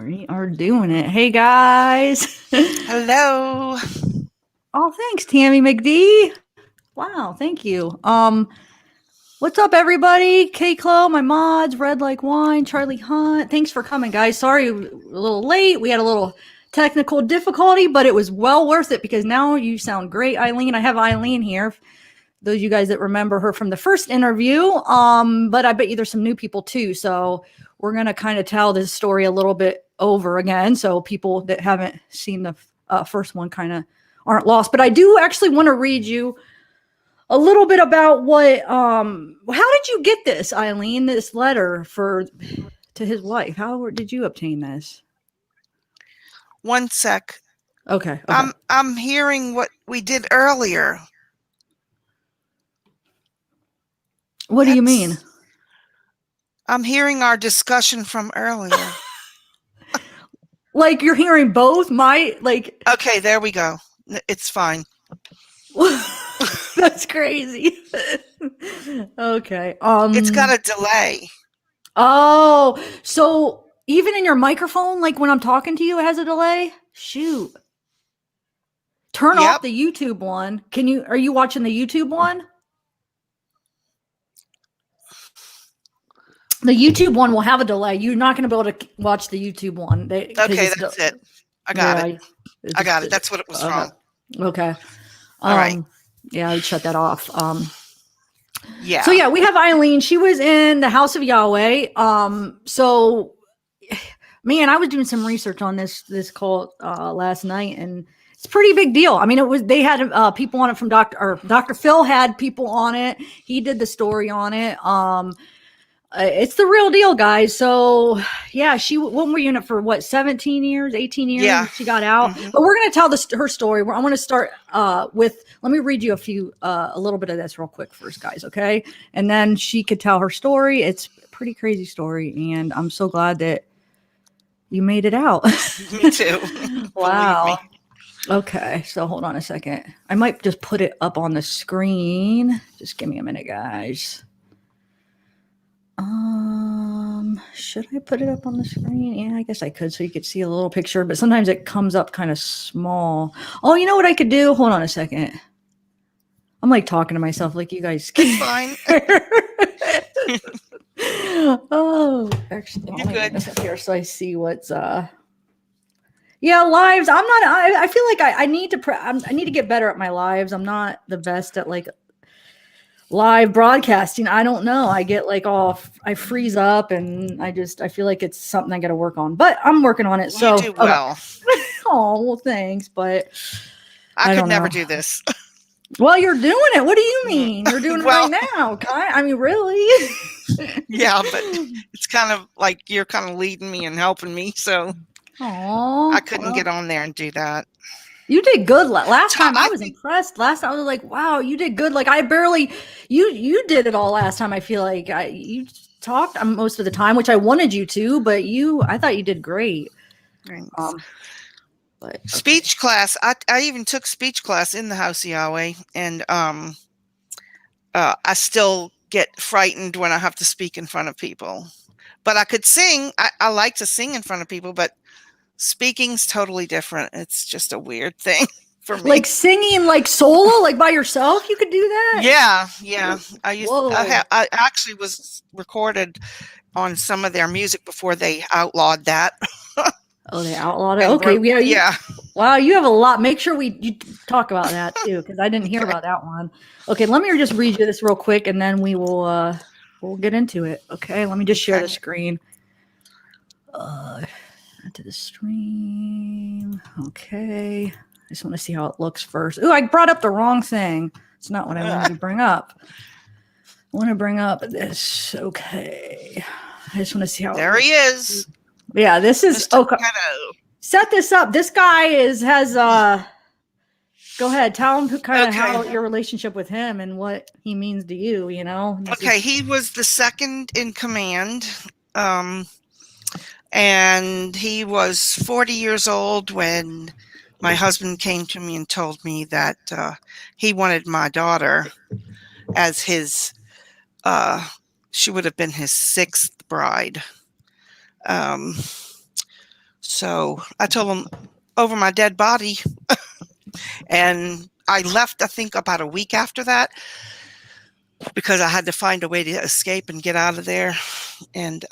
We are doing it. Hey guys. Hello. Oh, thanks, Tammy McD. Wow, thank you. What's up, everybody? K Clo, my mods, Red Like Wine, Charlie Hunt. Thanks for coming, guys. Sorry, we're a little late. We had a little technical difficulty, but it was well worth it because now you sound great, Eileen. I have Eileen here. Those of you guys that remember her from the first interview. But I bet you there's some new people too. So we're gonna kind of tell this story a little bit over again, so people that haven't seen the first one kind of aren't lost. But I do actually want to read you a little bit about what how did you get this, Eileen, this letter to his wife? How did you obtain this? One sec. Okay. I'm hearing what we did earlier. What do you mean? I'm hearing our discussion from earlier. Like you're hearing both? Okay, there we go. It's fine. That's crazy. Okay. It's got a delay. Oh, so even in your microphone, like when I'm talking to you, it has a delay? Shoot. Turn off the YouTube one. Are you watching the YouTube one? The YouTube one will have a delay. You're not going to be able to watch the YouTube one. Okay, that's it. I got it. I got it. That's what it was from. Okay. All right. Yeah, I'd shut that off. Yeah. So yeah, we have Eileen. She was in the House of Yahweh. So man, I was doing some research on this cult last night, and it's a pretty big deal. I mean, they had people on it from Dr. Phil had people on it. He did the story on it. It's the real deal, guys. So yeah, what were you in it for? What, 17 years, 18 years? Yeah. She got out. Mm-hmm. But we're going to tell her story. I want to start with, let me read you a little bit of this real quick first, guys. Okay. And then she could tell her story. It's a pretty crazy story. And I'm so glad that you made it out. Me too. Wow. Okay. So hold on a second. I might just put it up on the screen. Just give me a minute, guys. Should I put it up on the screen? Yeah, I guess I could, so you could see a little picture, but sometimes it comes up kind of small. Oh, you know what I could do? Hold on a second. I'm like talking to myself, like you guys. It's fine. Oh, actually, let me get this up here so I see what's yeah, lives. I feel like I need to get better at my lives. I'm not the best at like live broadcasting. I don't know. I get like I freeze up, and I feel like it's something I got to work on, but I'm working on it. So you do well. Oh, well, thanks. But I could never do this. Well, you're doing it. What do you mean? You're doing it right now. I mean, really? Yeah, but it's kind of like you're kind of leading me and helping me. So I couldn't get on there and do that. You did good. Last time I was impressed. Last time I was like, wow, you did good. Like you did it all last time. I feel like you talked most of the time, which I wanted you to, but I thought you did great. Thanks. Speech class. I even took speech class in the House of Yahweh, and I still get frightened when I have to speak in front of people. But I could sing. I like to sing in front of people, but speaking's totally different. It's just a weird thing for me. Like singing, like solo, like by yourself, you could do that? Yeah. I actually was recorded on some of their music before they outlawed that. Oh, they outlawed it? Okay. Yeah. Wow, you have a lot. Make sure you talk about that too, because I didn't hear about that one. Okay, let me just read you this real quick, and then we'll get into it. Okay, let me just share the screen. To the stream. Okay. I just want to see how it looks first. Ooh, I brought up the wrong thing. It's not what I wanted to bring up. I want to bring up this. Okay. I just want to see how there he is. Yeah, this is Mr. okay. Set this up. This guy has go ahead. Tell him how your relationship with him and what he means to you, you know. He was the second in command. And he was 40 years old when my husband came to me and told me that he wanted my daughter as his, she would have been his sixth bride. So I told him over my dead body. And I left, I think, about a week after that because I had to find a way to escape and get out of there. And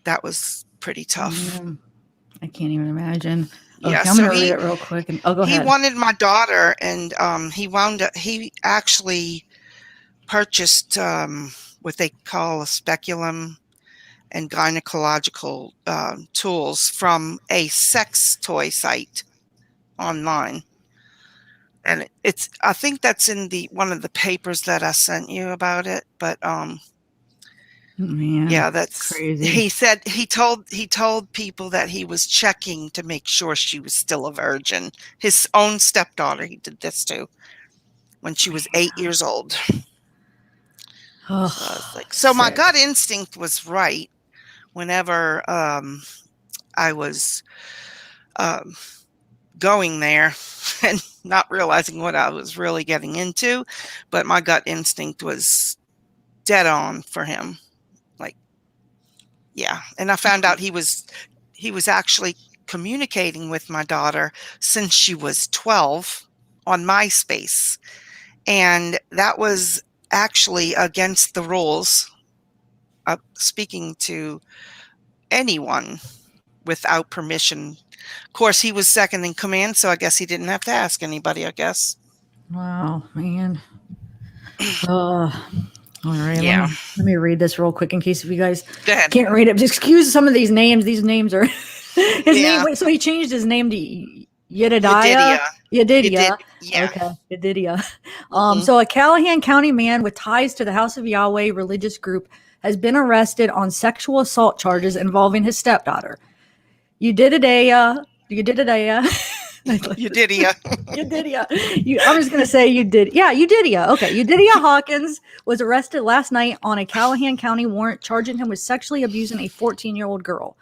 that was pretty tough. I can't even imagine. Yeah, Okay, I'm going to read it real quick. And go he ahead. wanted my daughter, and he actually purchased what they call a speculum and gynecological tools from a sex toy site online. And I think that's in one of the papers that I sent you about it. But man, yeah, that's crazy. He said he told people that he was checking to make sure she was still a virgin. His own stepdaughter, he did this to when she was 8 years old. Oh, So I was like, my gut instinct was right whenever I was going there and not realizing what I was really getting into, but my gut instinct was dead on for him. Like, yeah. And I found out he was actually communicating with my daughter since she was 12 on MySpace. And that was actually against the rules of speaking to anyone without permission. Of course, he was second in command, so I guess he didn't have to ask anybody, I guess. Wow, man. All right, yeah. Let me read this real quick in case if you guys can't read it. Just excuse some of these names. These names are his name. So he changed his name to Yedidiah. Yedidiah. Yeah. Okay, Yedidiah. So a Callahan County man with ties to the House of Yahweh religious group has been arrested on sexual assault charges involving his stepdaughter. Yedidiah. Yedidiah. I'm just going to say you did. Yeah, Yedidiah. Okay. Yedidiah Hawkins was arrested last night on a Callahan County warrant charging him with sexually abusing a 14-year-old girl.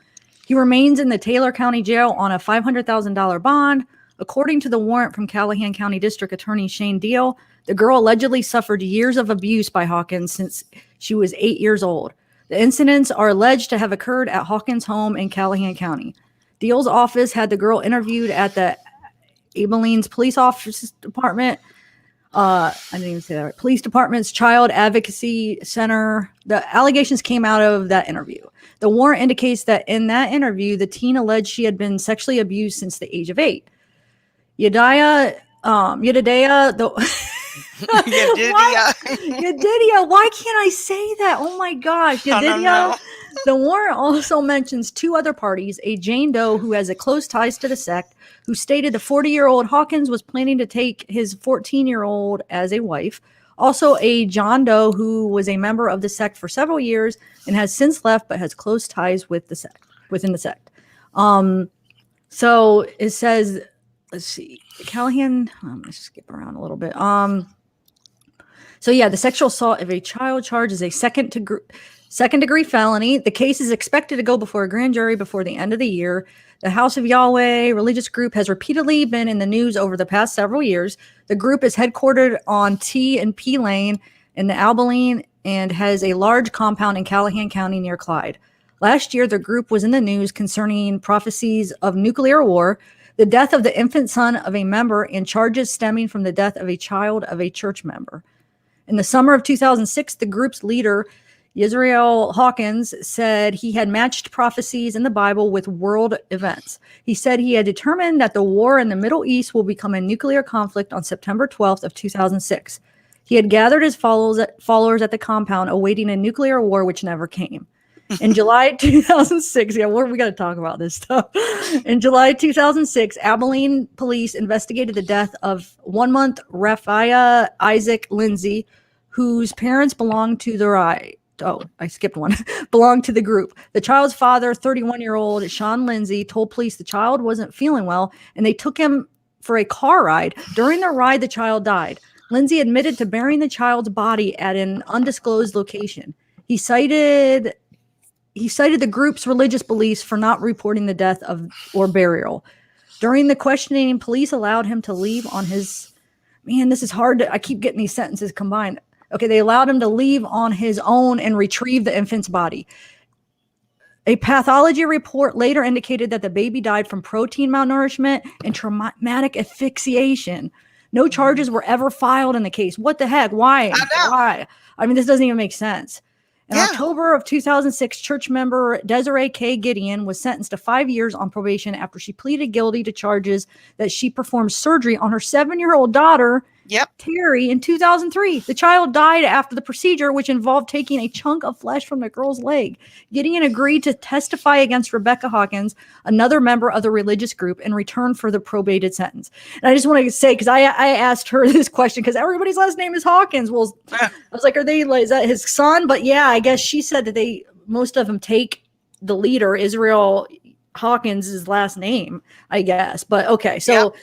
He remains in the Taylor County Jail on a $500,000 bond. According to the warrant from Callahan County District Attorney Shane Deal, the girl allegedly suffered years of abuse by Hawkins since she was 8 years old. The incidents are alleged to have occurred at Hawkins' home in Callahan County. Deal's office had the girl interviewed at the Abilene's Police Office Department. I didn't even say that right. Police Department's Child Advocacy Center. The allegations came out of that interview. The warrant indicates that in that interview, the teen alleged she had been sexually abused since the age of 8. Yedidiah, why can't I say that? Oh my gosh. Yedidiah. The warrant also mentions 2 other parties, a Jane Doe who has a close ties to the sect, who stated the 40-year-old Hawkins was planning to take his 14-year-old as a wife. Also a John Doe who was a member of the sect for several years and has since left but has close ties with the sect, within the sect. So it says, let's see, Callahan, let's skip around a little bit. So yeah, the sexual assault of a child charge is a second degree felony. The case is expected to go before a grand jury before the end of the year. The House of Yahweh religious group has repeatedly been in the news over the past several years. The group is headquartered on T and P Lane in the Abilene and has a large compound in Callahan County near Clyde. Last year, the group was in the news concerning prophecies of nuclear war, the death of the infant son of a member, and charges stemming from the death of a child of a church member. In the summer of 2006, the group's leader, Yisrael Hawkins, said he had matched prophecies in the Bible with world events. He said he had determined that the war in the Middle East will become a nuclear conflict on September 12th of 2006. He had gathered his followers at the compound awaiting a nuclear war which never came. In July 2006, we got to talk about this stuff. In July 2006, Abilene police investigated the death of 1-month Raphael Isaac Lindsay, whose parents belonged to the belonged to the group. The child's father, 31-year-old Sean Lindsay, told police the child wasn't feeling well, and they took him for a car ride. During the ride, the child died. Lindsay admitted to burying the child's body at an undisclosed location. He cited the group's religious beliefs for not reporting the death or burial. During the questioning, police allowed him to leave on his... Man, this is hard. I keep getting these sentences combined. Okay, they allowed him to leave on his own and retrieve the infant's body. A pathology report later indicated that the baby died from protein malnourishment and traumatic asphyxiation. No charges were ever filed in the case. What the heck? Why? I know. Why? I mean, this doesn't even make sense. In October of 2006, church member Desiree K. Gideon was sentenced to 5 years on probation after she pleaded guilty to charges that she performed surgery on her 7-year-old daughter, Terry, in 2003. The child died after the procedure, which involved taking a chunk of flesh from the girl's leg. Gideon agreed to testify against Rebecca Hawkins, another member of the religious group, in return for the probated sentence. And I just want to say, because I asked her this question, because everybody's last name is Hawkins. Well, I was like, is that his son? But yeah, I guess she said that most of them take the leader, Israel Hawkins' last name, I guess. But okay, so...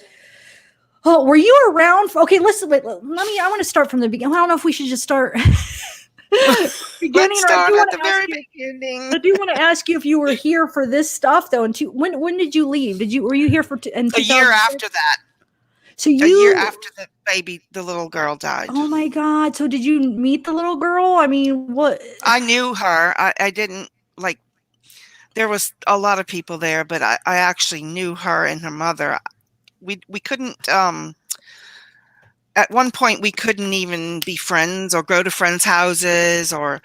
Oh, were you around? Okay, listen. Wait, I want to start from the beginning. I don't know if we should just start beginning. Let's start at the very beginning. I do want to ask you if you were here for this stuff, though. And when did you leave? Were you here for a year after that? So a year after the little girl died. Oh my God! So did you meet the little girl? I mean, what? I knew her. I didn't like. There was a lot of people there, but I actually knew her and her mother. We couldn't at one point we couldn't even be friends or go to friends' houses or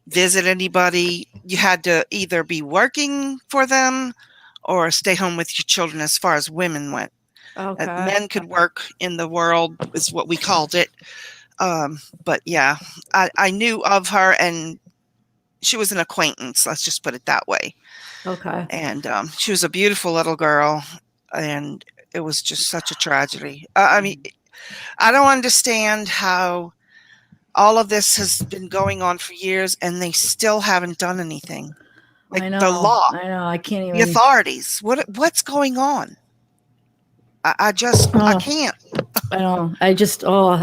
visit anybody. You had to either be working for them or stay home with your children as far as women went. Okay. Men could work in the world is what we called it. But yeah, I knew of her and she was an acquaintance. Let's just put it that way. Okay. And she was a beautiful little girl and it was just such a tragedy. I mean, I don't understand how all of this has been going on for years and they still haven't done anything. Like I know. the law. I know. I can't even. The authorities. What's going on? I can't. I know.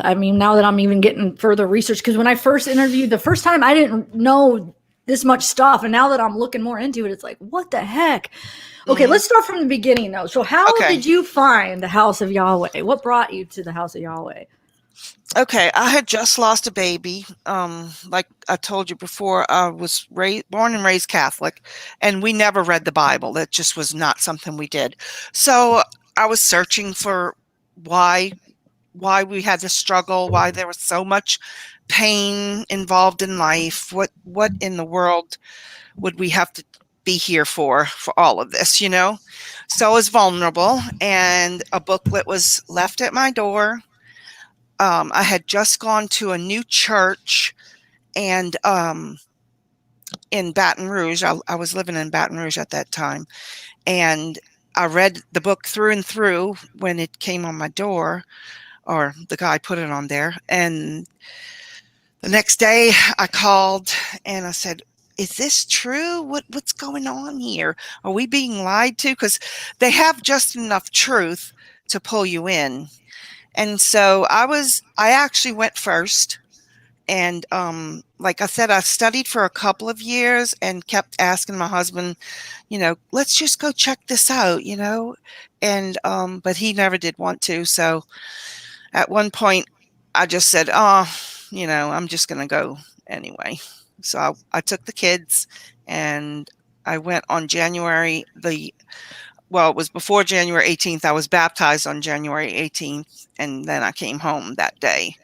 I mean, now that I'm even getting further research, because when I first interviewed the first time, I didn't know this much stuff. And now that I'm looking more into it, it's like, what the heck? Okay, let's start from the beginning, though. So how did you find the house of Yahweh? What brought you to the house of Yahweh? Okay, I had just lost a baby. Like I told you before, I was born and raised Catholic, and we never read the Bible. That just was not something we did. So I was searching for why we had to struggle, why there was so much pain involved in life. What in the world would we have to be here for all of this, you know? So I was vulnerable, and a booklet was left at my door. I had just gone to a new church, and in Baton Rouge, I was living in Baton Rouge at that time, and I read the book through and through when it came on my door, or the guy put it on there. And the next day I called and I said, is this true? What's going on here? Are we being lied to? Because they have just enough truth to pull you in. And so I actually went first. And like I said, I studied for a couple of years and kept asking my husband, you know, let's just go check this out, you know. And but he never did want to. So at one point I just said, oh, you know, I'm just going to go anyway. So I took the kids and I went on it was before January 18th. I was baptized on January 18th, and then I came home that day.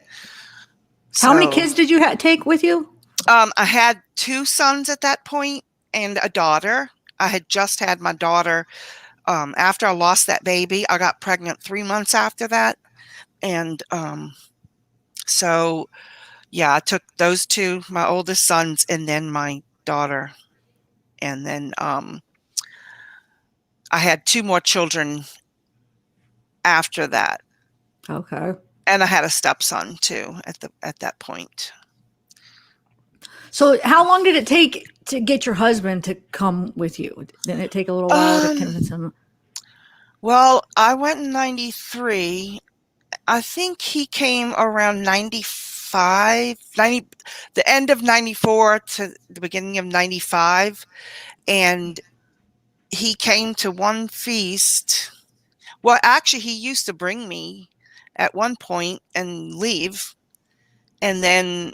How many kids did you take with you? I had 2 sons at that point and a daughter. I had just had my daughter after I lost that baby. I got pregnant 3 months after that. And so, yeah, I took those 2, my oldest sons, and then my daughter. And then I had 2 more children after that. Okay. And I had a stepson too at that point. So how long did it take to get your husband to come with you? Didn't it take a little while to convince him? Well, I went in 93. I think he came around 95, the end of 94 to the beginning of 95. And he came to one feast. Well, actually, he used to bring me at one point and leave. And then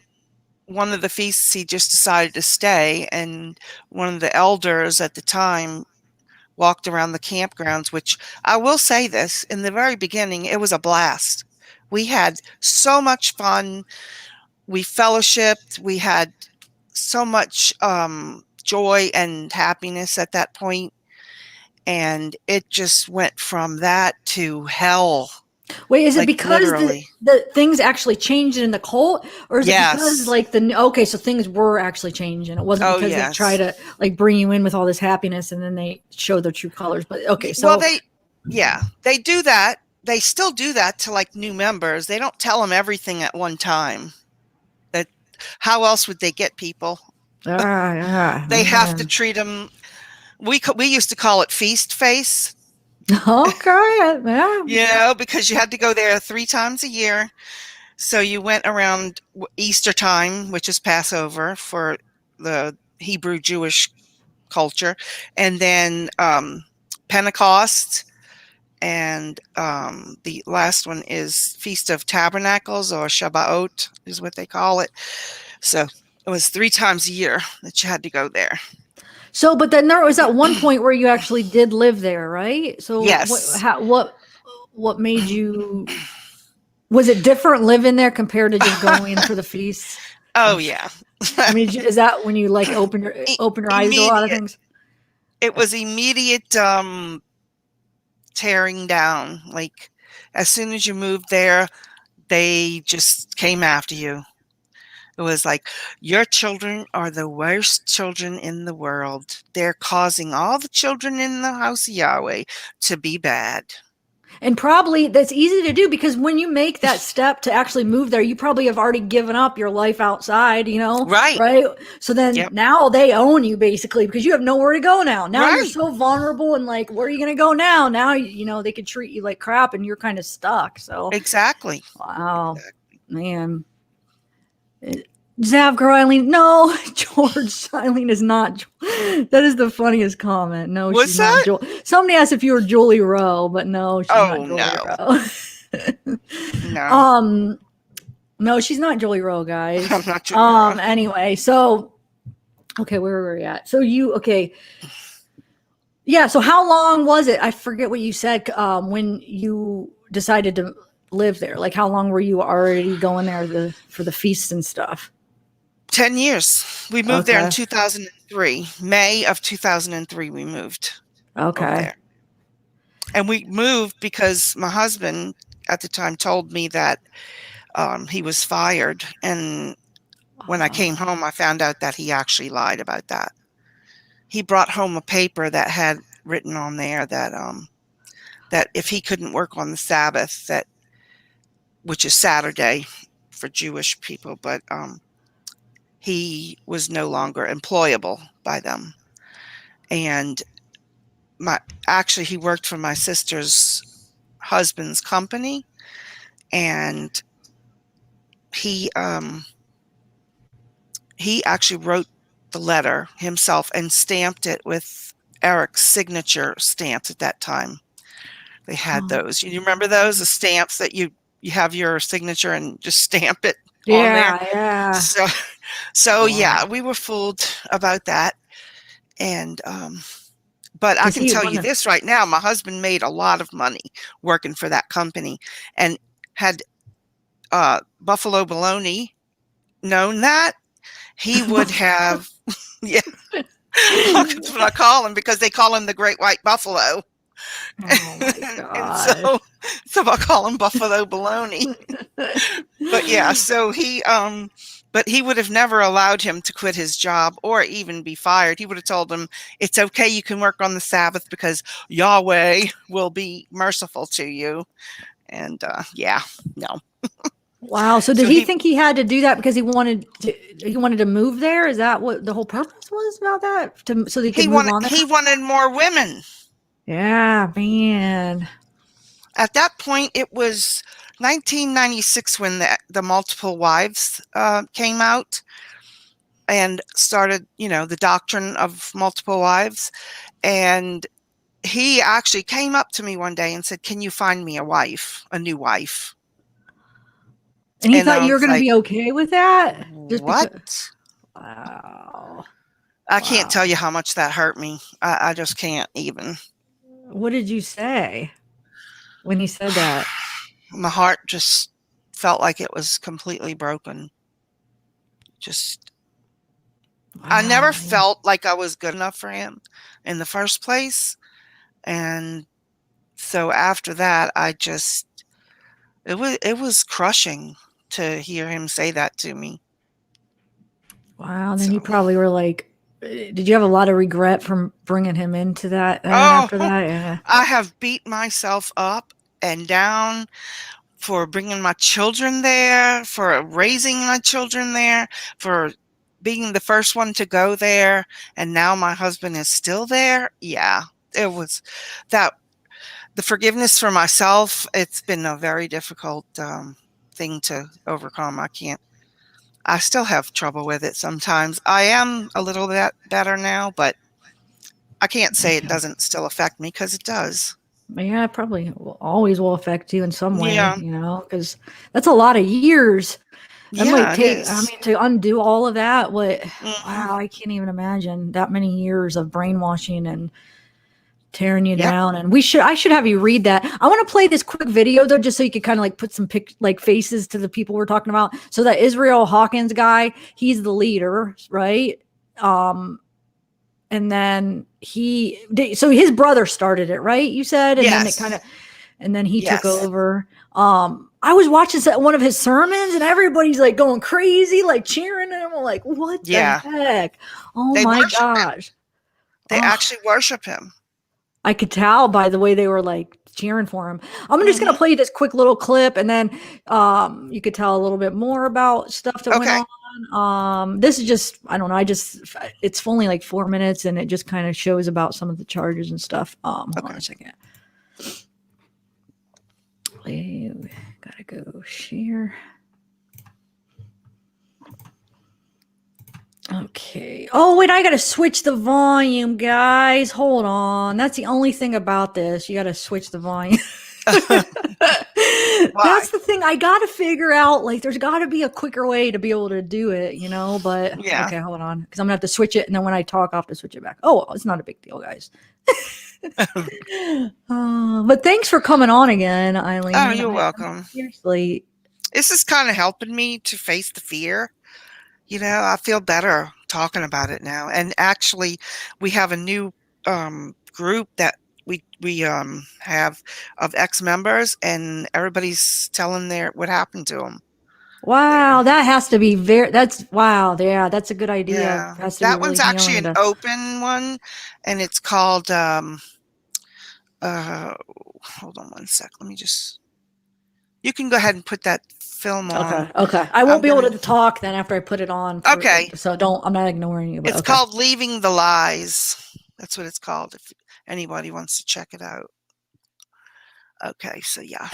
one of the feasts, he just decided to stay, and one of the elders at the time walked around the campgrounds, which I will say this, in the very beginning, it was a blast. We had so much fun. We fellowshipped. We had so much joy and happiness at that point. And it just went from that to hell. Wait, is it Like, because literally. the things actually changed in the cult, or is it because Yes. like okay, so things were actually changing? It wasn't Oh, because they try yes. to like bring you in with all this happiness and then they show their true colors. But okay, Well, so they do that. They still do that to like new members. They don't tell them everything at one time. That how else would they get people? yeah, They have to man. treat them. We used to call it feast face. Okay, yeah. Because you had to go there 3 times a year. So you went around Easter time, which is Passover for the Hebrew Jewish culture, and then Pentecost, and the last one is Feast of Tabernacles, or Shabbatot is what they call it. So it was 3 times a year that you had to go there. So, but then there was at one point where you actually did live there, right? So, Yes. what made you? Was it different living there compared to just going for the feast? Oh, yeah. I mean, is that when you like open your eyes to a lot of Immediate. things? It was immediate tearing down. Like, as soon as you moved there, they just came after you. It was like, your children are the worst children in the world. They're causing all the children in the house of Yahweh to be bad. And probably that's easy to do because when you make that step to actually move there, you probably have already given up your life outside, Right. right? So then Yep. now they own you basically because you have nowhere to go now. Now you're Right. so vulnerable and like, where are you going to go now? Now, they could treat you like crap and you're kind of stuck. So, Exactly. wow, man. Zav girl Eileen. No, George Eileen is not. That is the funniest comment. No, What's she's not. that? Somebody asked if you were Julie Rowe, but no, she's not Oh, Julie no. Rowe. No. No, she's not Julie Rowe, guys. I'm not Julie Rowe. Anyway, so okay, where were we at? So yeah. So how long was it? I forget what you said. When you decided to live there, like how long were you already going there for the feasts and stuff? 10 years. We moved there in Okay. 2003. May of 2003, we moved over Okay. there. And we moved because my husband at the time told me that he was fired. And when I came home, I found out that he actually lied about that. He brought home a paper that had written on there that if he couldn't work on the Sabbath, which is Saturday for Jewish people, but he was no longer employable by them. And actually he worked for my sister's husband's company, and he actually wrote the letter himself and stamped it with Eric's signature stamps at that time. They had those. You remember those? The stamps that you have your signature and just stamp it on there. Yeah. So yeah, we were fooled about that. And but I can tell you this right now, my husband made a lot of money working for that company, and had Buffalo Bologna known that, he would have, yeah, that's what I call him, because they call him the Great White Buffalo. Oh my God. And so I call him Buffalo Bologna. But yeah, so but he would have never allowed him to quit his job or even be fired. He would have told him, it's okay, you can work on the Sabbath because Yahweh will be merciful to you. And yeah, no. Wow. So did he think he had to do that because he wanted to move there? Is that what the whole purpose was about that? So he could move on there? He wanted more women. Yeah, man. At that point, it was 1996 when the multiple wives came out and started, the doctrine of multiple wives. And he actually came up to me one day and said, can you find me a new wife? And he And thought I you were was going to like, be okay with that? Just because. what? Wow. I can't tell Wow. you how much that hurt me. I just can't even. What did you say when he said that? My heart just felt like it was completely broken. Just, I never Wow. Yeah. felt like I was good enough for him in the first place. And so after that, it was crushing to hear him say that to me. Wow. Then So, you probably were like, did you have a lot of regret from bringing him into that then oh, after that? Yeah. I have beat myself up and down for bringing my children there, for raising my children there, for being the first one to go there, and now my husband is still there. Yeah, it was that the forgiveness for myself. It's been a very difficult thing to overcome. I still have trouble with it sometimes. I am a little bit better now, but I can't say it Okay. doesn't still affect me because it does. Yeah, it probably always will affect you in some way, Yeah, because that's a lot of years. That might yeah, it take, I is. mean, to undo all of that, Hmm. wow, I can't even imagine that many years of brainwashing and tearing you Yep. down. And I should have you read that. I want to play this quick video though, just so you could kind of like put some like faces to the people we're talking about. So that Israel Hawkins guy, he's the leader, right? Um, and then so his brother started it, right? You said, and then it kind of, Yes. and then he took Yes. over. I was watching one of his sermons, and everybody's like going crazy, like cheering him. I'm like, what the Yeah. heck? Oh They my worship him. gosh! They Oh, actually worship him. I could tell by the way they were like cheering for him. I'm just gonna Hmm. play this quick little clip, and then you could tell a little bit more about stuff that went Okay. on. This is just, I don't know. It's only like 4 minutes, and it just kind of shows about some of the charges and stuff. Hold on Okay. a second. Play. Gotta go share. Okay. Oh, wait, I gotta switch the volume, guys. Hold on. That's the only thing about this. You gotta switch the volume. Why? That's the thing. I gotta figure out, like, there's gotta be a quicker way to be able to do it. But Yeah. okay, hold on. Because I'm gonna have to switch it, and then when I talk, I'll have to switch it back. Oh, it's not a big deal, guys. But thanks for coming on again, Oh, Eileen. you're I mean, welcome. seriously. This is kind of helping me to face the fear. I feel better talking about it now. And actually, we have a new group that we have of ex-members, and everybody's telling their what happened to them there. Wow, that has to be wow, yeah, that's a good idea. Yeah, It has to be that really one's actually healing an to. open one, and it's called uh hold on one sec. Let me just you can go ahead and put that film on. Okay, okay. I won't I'm be able gonna to talk then after I put it on Okay. so don't, I'm not ignoring you, but It's okay. called Leaving the Lies. That's what it's called if anybody wants to check it out. Okay, so yeah.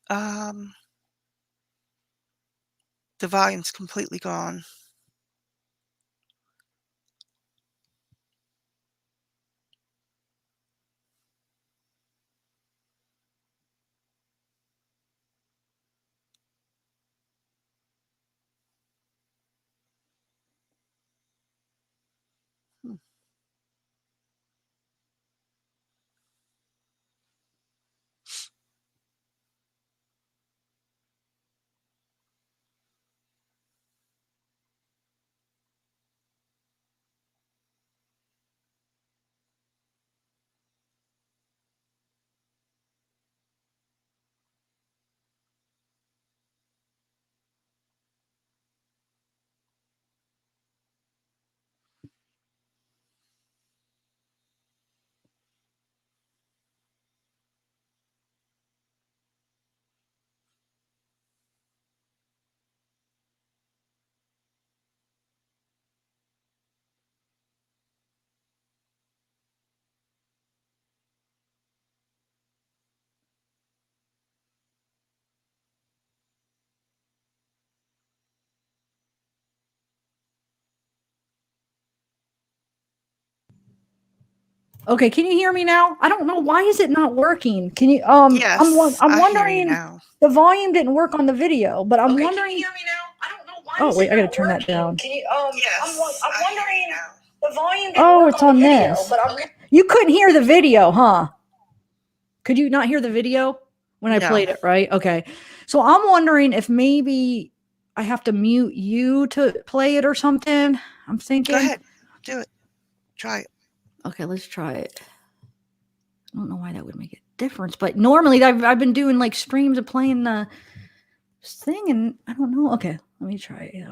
Um the volume's completely gone. Hmm. Okay, can you hear me now? I don't know why is it not working. Can you Yes, I'm I hear you wondering now. the volume didn't work on the video, but I'm wondering. Can you hear me now? I don't know why. Oh wait, I gotta turn that down. Can you? Yes, I'm wondering. The volume didn't work it's on the video, this. But you couldn't hear the video, huh? Could you not hear the video when I played it, right? Okay. So I'm wondering if maybe I have to mute you to play it or something. I'm thinking. Go ahead. Do it. Try it. Okay, let's try it. I don't know why that would make a difference, but normally I've been doing like streams of playing the thing and I don't know. Okay, let me try it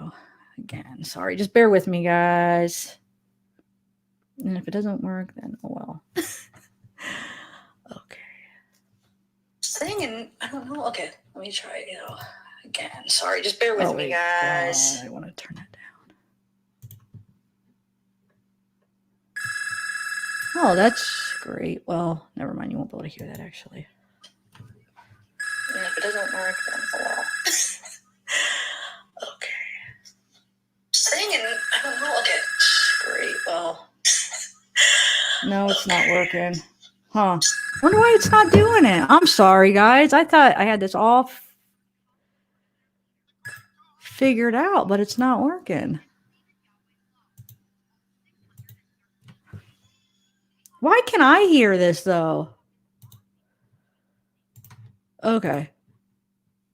again. Sorry, just bear with me, guys. And if it doesn't work, then oh well. Okay. Thing and I don't know. Okay, let me try it again. Sorry, just bear with me, guys. I want to turn that down. Oh, that's great. Well, never mind. You won't be able to hear that actually. And if it doesn't work, then oh well. Okay. Singing, I don't know. Okay, great. Well, no, it's not working. Huh. Wonder why it's not doing it. I'm sorry, guys. I thought I had this all figured out, but it's not working. Why can I hear this though? Okay.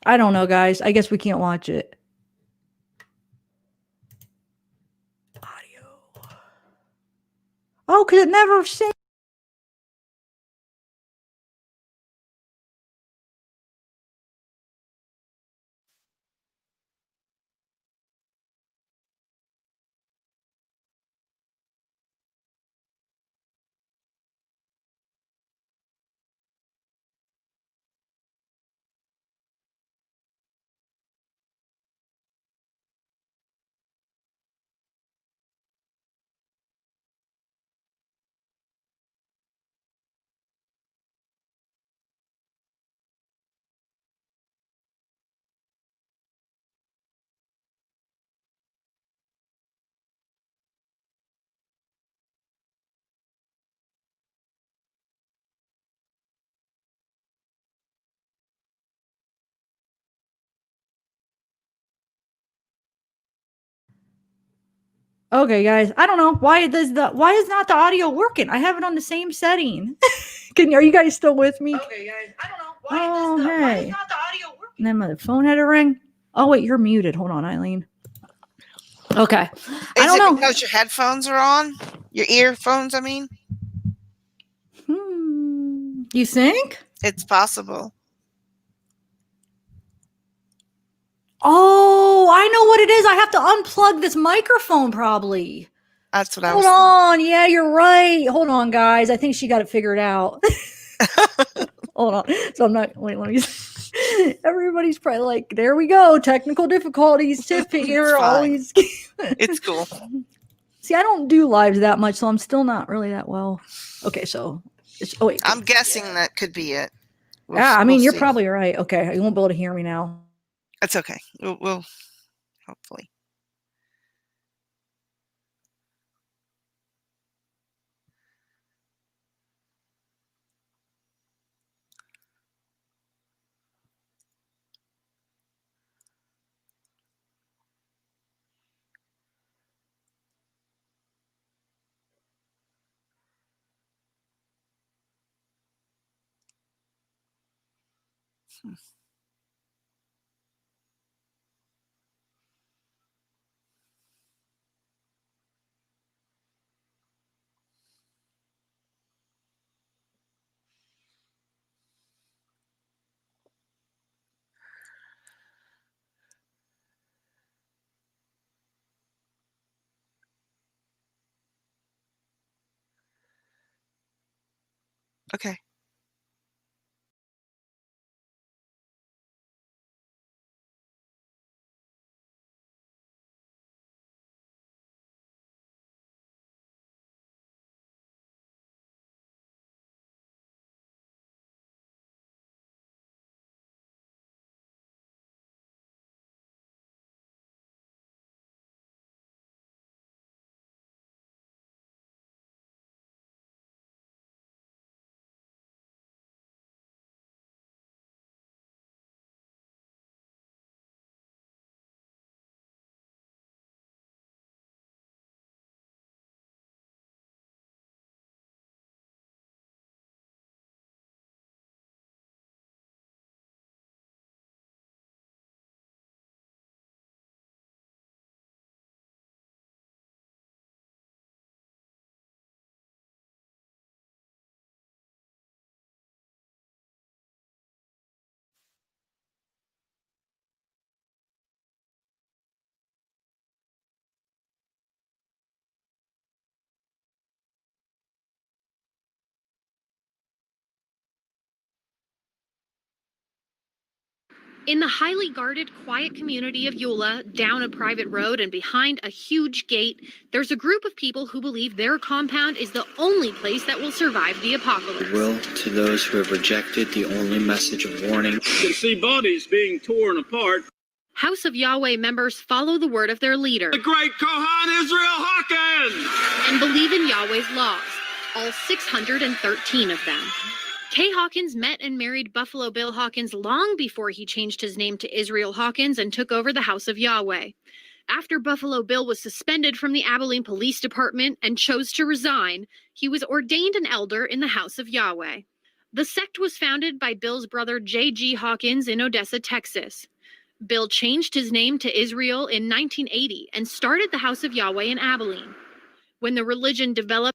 I don't know, guys. I guess we can't watch it. Audio. Oh, because it never saved. Okay, guys. I don't know why why is not the audio working? I have it on the same setting. Are you guys still with me? Okay, guys. I don't know why is not the audio working. And then my phone had a ring. Oh wait, you're muted. Hold on, Eileen. Okay. I don't know. Because your headphones are on? Your earphones, I mean? You think? It's possible. Oh, I know what it is. I have to unplug this microphone probably. That's what I was thinking. Hold on. Yeah, you're right. Hold on, guys. I think she got it figured out. Hold on. So I'm not, wait, let me, everybody's probably like, there we go. Technical difficulties. Tip here. Always. It's cool. See, I don't do lives that much, so I'm still not really that well. Okay, so it's, oh wait. I'm guessing that could be it. I mean, you're probably right. Okay, you won't be able to hear me now. That's okay. We'll hopefully. Okay. In the highly guarded, quiet community of Eula, down a private road and behind a huge gate, there's a group of people who believe their compound is the only place that will survive the apocalypse. Will to those who have rejected the only message of warning. You can see bodies being torn apart. House of Yahweh members follow the word of their leader. The great Kohan Israel Hawkins! And believe in Yahweh's laws, all 613 of them. Kay Hawkins met and married Buffalo Bill Hawkins long before he changed his name to Israel Hawkins and took over the House of Yahweh. After Buffalo Bill was suspended from the Abilene Police Department and chose to resign, he was ordained an elder in the House of Yahweh. The sect was founded by Bill's brother J.G. Hawkins in Odessa, Texas. Bill changed his name to Israel in 1980 and started the House of Yahweh in Abilene. When the religion developed,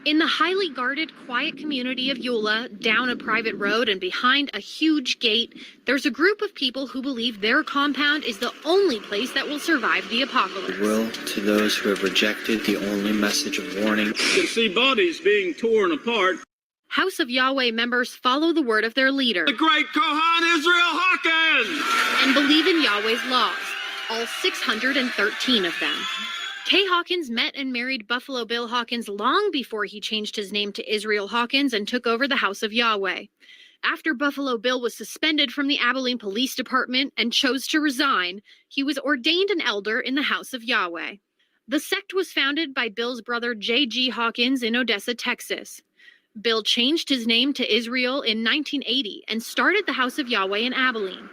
in the highly guarded, quiet community of Eula, down a private road and behind a huge gate, there's a group of people who believe their compound is the only place that will survive the apocalypse. Will to those who have rejected the only message of warning. You can see bodies being torn apart. House of Yahweh members follow the word of their leader. The great Kohan Israel Hawkins! And believe in Yahweh's laws, all 613 of them. Kay Hawkins met and married Buffalo Bill Hawkins long before he changed his name to Israel Hawkins and took over the House of Yahweh. After Buffalo Bill was suspended from the Abilene Police Department and chose to resign, he was ordained an elder in the House of Yahweh. The sect was founded by Bill's brother J.G. Hawkins in Odessa, Texas. Bill changed his name to Israel in 1980 and started the House of Yahweh in Abilene.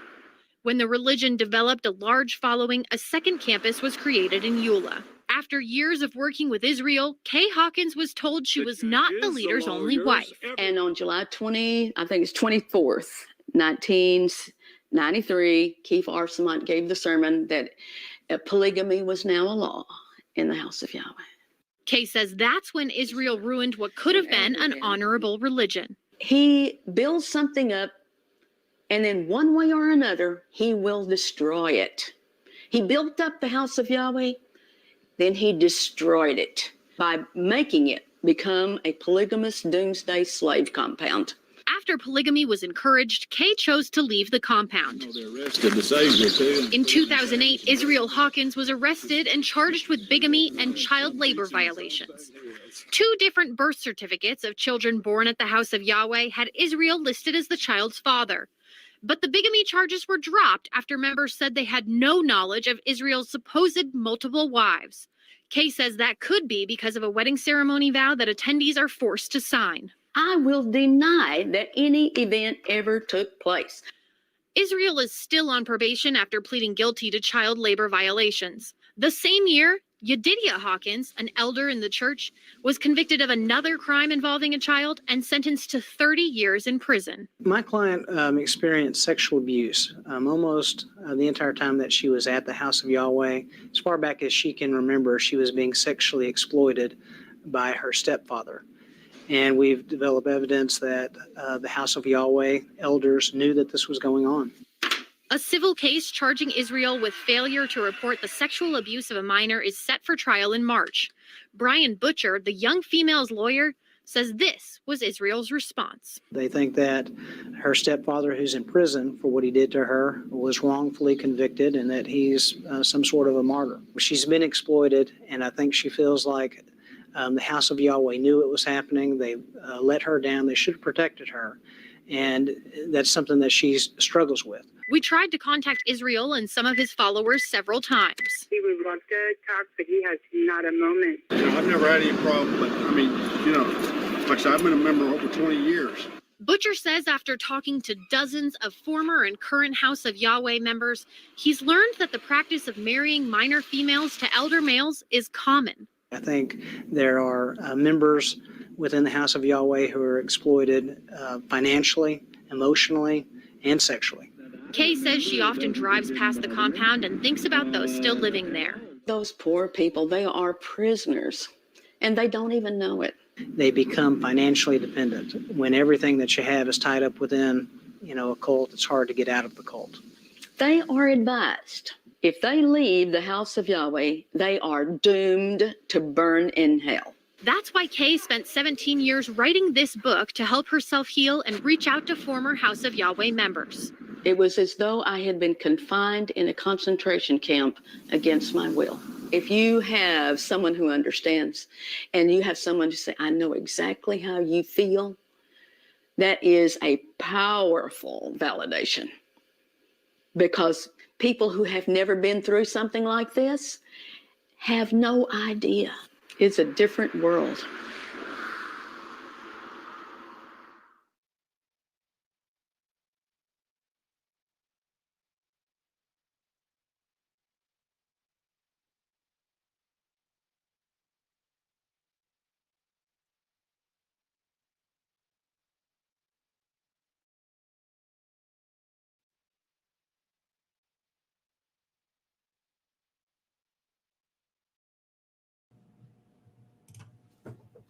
When the religion developed a large following, a second campus was created in Eula. After years of working with Israel, Kay Hawkins was told she was not the leader's only wife. And on July 24th, 1993, Keith Arsamont gave the sermon that polygamy was now a law in the House of Yahweh. Kay says that's when Israel ruined what could have been an honorable religion. He builds something up, and then one way or another, he will destroy it. He built up the House of Yahweh, then he destroyed it by making it become a polygamous doomsday slave compound. After polygamy was encouraged, Kay chose to leave the compound. They arrested the Savior too. In 2008, Israel Hawkins was arrested and charged with bigamy and child labor violations. 2 different birth certificates of children born at the House of Yahweh had Israel listed as the child's father. But the bigamy charges were dropped after members said they had no knowledge of Israel's supposed multiple wives. Kay says that could be because of a wedding ceremony vow that attendees are forced to sign. I will deny that any event ever took place. Israel is still on probation after pleading guilty to child labor violations. The same year, Yedidiah Hawkins, an elder in the church, was convicted of another crime involving a child and sentenced to 30 years in prison. My client experienced sexual abuse almost the entire time that she was at the House of Yahweh. As far back as she can remember, she was being sexually exploited by her stepfather. And we've developed evidence that the House of Yahweh elders knew that this was going on. A civil case charging Israel with failure to report the sexual abuse of a minor is set for trial in March. Brian Butcher, the young female's lawyer, says this was Israel's response. They think that her stepfather, who's in prison for what he did to her, was wrongfully convicted and that he's some sort of a martyr. She's been exploited, and I think she feels like the House of Yahweh knew it was happening. They let her down. They should have protected her. And that's something that she struggles with. We tried to contact Israel and some of his followers several times. He would love to talk, but he has not a moment. I've never had any problem, but I mean, like I said, I've been a member over 20 years. Butcher says after talking to dozens of former and current House of Yahweh members, he's learned that the practice of marrying minor females to elder males is common. I think there are members within the House of Yahweh who are exploited financially, emotionally, and sexually. Kay says she often drives past the compound and thinks about those still living there. Those poor people, they are prisoners, and they don't even know it. They become financially dependent. When everything that you have is tied up within, a cult, it's hard to get out of the cult. They are advised, if they leave the House of Yahweh, they are doomed to burn in hell. That's why Kay spent 17 years writing this book to help herself heal and reach out to former House of Yahweh members. It was as though I had been confined in a concentration camp against my will. If you have someone who understands and you have someone to say, I know exactly how you feel, that is a powerful validation. Because people who have never been through something like this have no idea. It's a different world.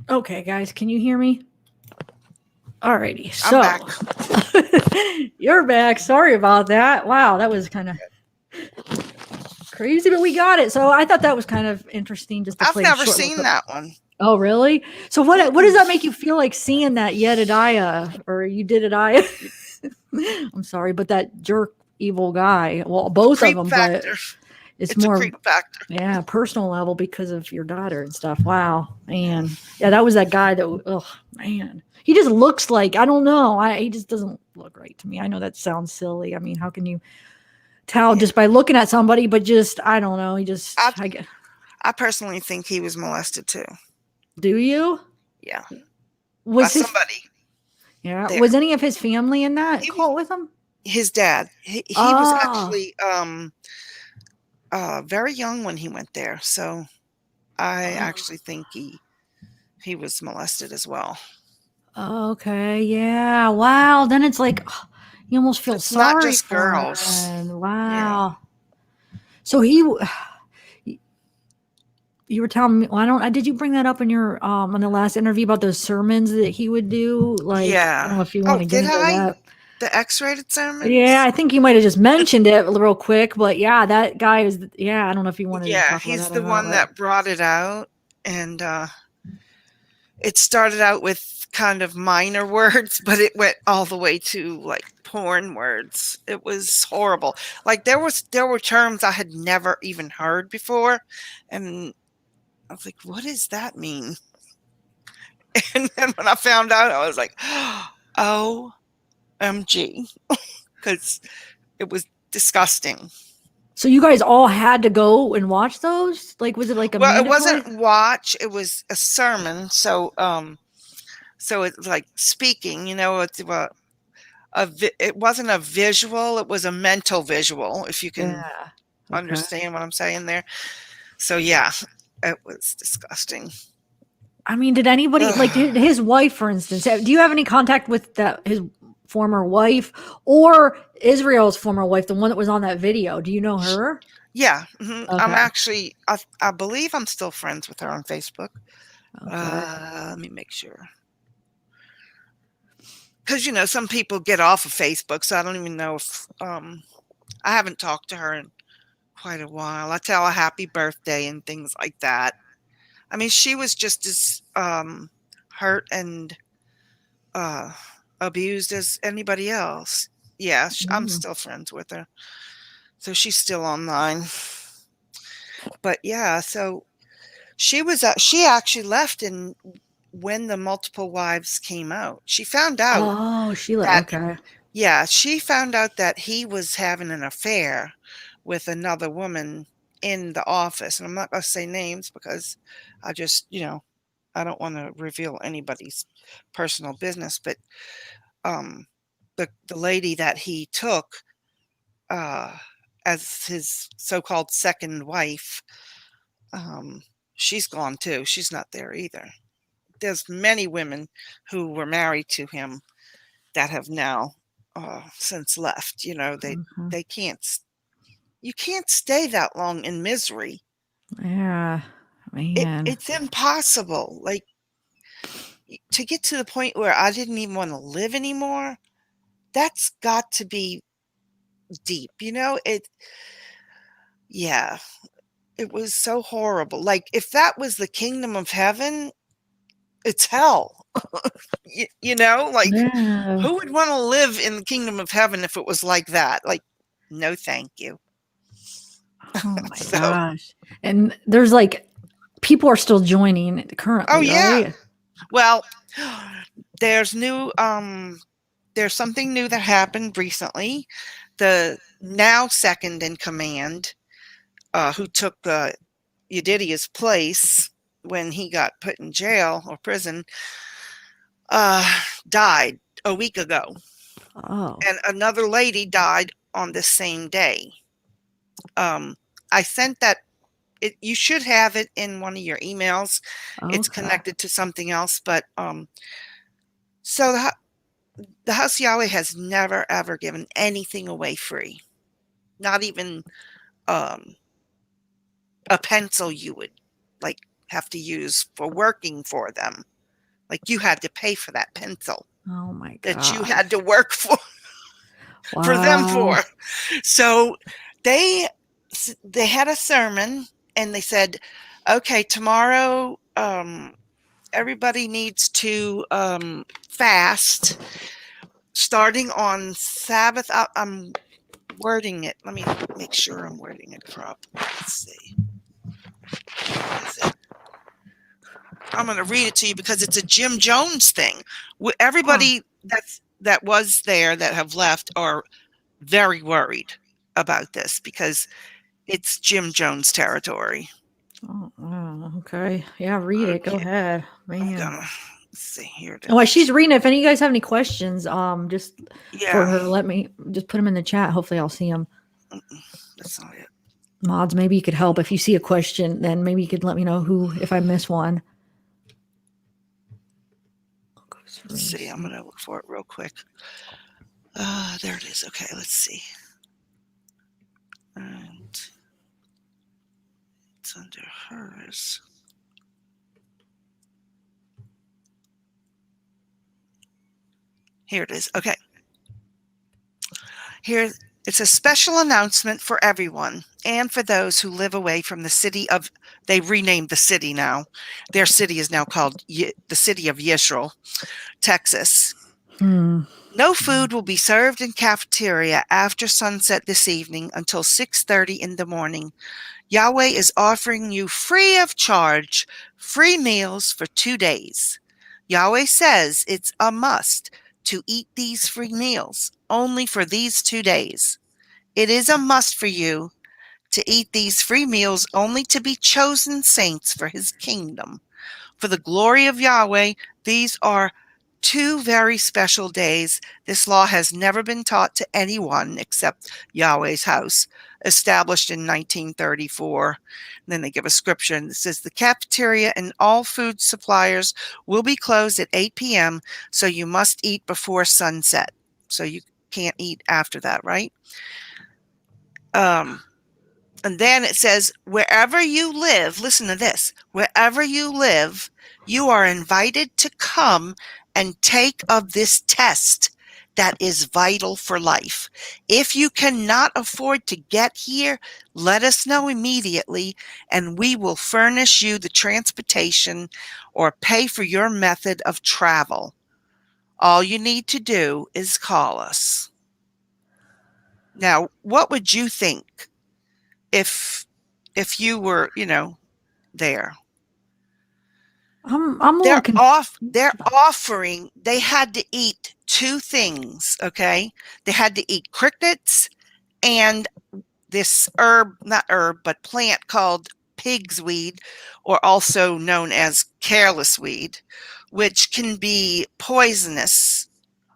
Okay, guys, can you hear me? Alrighty, I'm so back. you're back. Sorry about that. Wow, that was kind of crazy, but we got it. So I thought that was kind of interesting. Just to I've play a never short seen little- that one. Oh, really? So what does that make you feel like seeing that Jedediah or you did it? I'm sorry, but that jerk evil guy. Well, both Creep of them, factor. but it's a more creep factor. yeah, personal level because of your daughter and stuff. Wow, man. Yeah, that was that guy that. Oh man, he just looks like I don't know. He just doesn't look right to me. I know that sounds silly. I mean, how can you tell just by looking at somebody? But just I don't know. He just. I personally think he was molested too. Do you? Yeah. Was By his, somebody. yeah. there. Was any of his family in that cult with him? His dad. He was actually very young when he went there. So I actually think he was molested as well. Okay. Yeah. Wow. Then it's like you almost feel It's sorry not just for girls. him. Wow. So you were telling me. Well, did you bring that up in your in the last interview about those sermons that he would do? Like, Yeah. I don't know if you want to get into that. The X-rated sermons? Yeah, I think you might have just mentioned it real quick, but yeah, that guy is. Yeah, I don't know if you wanted to talk about he's that the or not, one but- that brought it out, and it started out with kind of minor words, but it went all the way to like porn words. It was horrible. Like there were terms I had never even heard before, and I was like, "What does that mean?" And then when I found out, I was like, "OMG," because it was disgusting. So you guys all had to go and watch those? Like, was it like a Well, it mandatory? wasn't watch; it was a sermon. So, so it's like speaking. You know, it wasn't a visual; it was a mental visual. If you can understand what I'm saying there. So yeah, it was disgusting. I mean, did anybody like his wife, for instance? Do you have any contact with his former wife or Israel's former wife, the one that was on that video? Do you know her? Yeah, Okay. I'm actually. I believe I'm still friends with her on Facebook. Okay. Let me make sure. Because some people get off of Facebook, so I don't even know if I haven't talked to her in quite a while. I tell her happy birthday and things like that. I mean, she was just as hurt and abused as anybody else. Yeah, I'm still friends with her, so she's still online. But yeah, so she actually left in when the multiple wives came out. She found out. Oh, Sheila. Okay. Yeah, she found out that he was having an affair with another woman in the office. And I'm not going to say names because I just, I don't want to reveal anybody's personal business. But the lady that he took as his so-called second wife, she's gone too. She's not there either. There's many women who were married to him that have now since left. You know, they can't. You can't stay that long in misery. Yeah, man. It's impossible. Like, to get to the point where I didn't even want to live anymore, that's got to be deep, you know? Yeah, it was so horrible. Like, if that was the kingdom of heaven, it's hell. You know, like, Yeah. who would want to live in the kingdom of heaven if it was like that? Like, no, thank you. Oh my So- gosh. And there's like people are still joining currently, Oh, yeah. right? Well, there's something new that happened recently. The now second in command, who took Yedidiah's place when he got put in jail or prison, died a week ago. Oh. And another lady died on the same day. I sent that. You should have it in one of your emails. It's Okay. connected to something else, but so the House of Yahweh has never ever given anything away free. Not even a pencil you would like have to use for working for them. Like, you had to pay for that pencil Oh my god. that you had to work for them Wow. for. So they had a sermon and they said, okay, tomorrow everybody needs to fast starting on Sabbath. I'm wording it. Let me make sure I'm wording it properly. Let's see. What is it? I'm going to read it to you because it's a Jim Jones thing. Everybody that was there that have left are very worried about this because it's Jim Jones territory. Oh, wow. Okay. Yeah, read it. Go Okay. ahead. I'm Man. gonna let's see here. Oh, while she's reading it, if any of you guys have any questions, just Yeah, for her, let me just put them in the chat. Hopefully I'll see them. that's not it. Mods, maybe you could help. If you see a question, then maybe you could let me know if I miss one. Let's see. I'm gonna look for it real quick. There it is. Okay, let's see. And it's under hers. Here it is. Okay. Here, it's a special announcement for everyone and for those who live away from the city of, they renamed the city now. Their city is now called the city of Yisrael, Texas. No food will be served in cafeteria after sunset this evening until 6:30 in the morning. Yahweh is offering you free of charge, free meals for 2 days. Yahweh says it's a must to eat these free meals only for these 2 days. It is a must for you to eat these free meals only to be chosen saints for his kingdom. For the glory of Yahweh, these are 2 very special days. This law has never been taught to anyone except Yahweh's house, established in 1934. And then they give a scripture and it says the cafeteria and all food suppliers will be closed at 8 p.m. So you must eat before sunset. So you can't eat after that, right? And then it says, wherever you live, listen to this, wherever you live, you are invited to come and take of this test that is vital for life. If you cannot afford to get here, let us know immediately, and we will furnish you the transportation or pay for your method of travel. All you need to do is call us. Now, what would you think if you were, there? I'm a little confused. They're offering, they had to eat 2 things, okay? They had to eat crickets and this but plant called pig's weed, or also known as careless weed, which can be poisonous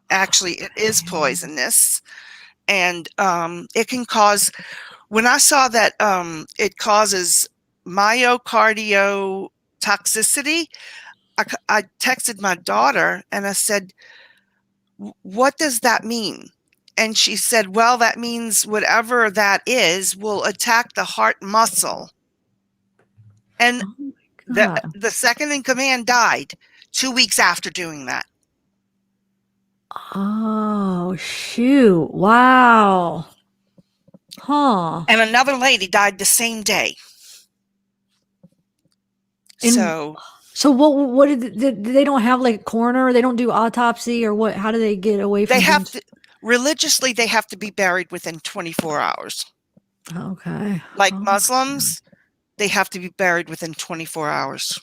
Actually, it is poisonous, and it can cause. When I saw that it causes myocardio toxicity, I texted my daughter and I said, "What does that mean?" And she said, "Well, that means whatever that is will attack the heart muscle." And Oh my God. the second in command died 2 weeks after doing that. Oh, shoot. Wow. Huh. And another lady died the same day. And so what did they don't have like a coroner? They don't do autopsy or what? How do they get away from they have being- to, religiously, they have to be buried within 24 hours. Okay. Like Oh. Muslims, they have to be buried within 24 hours.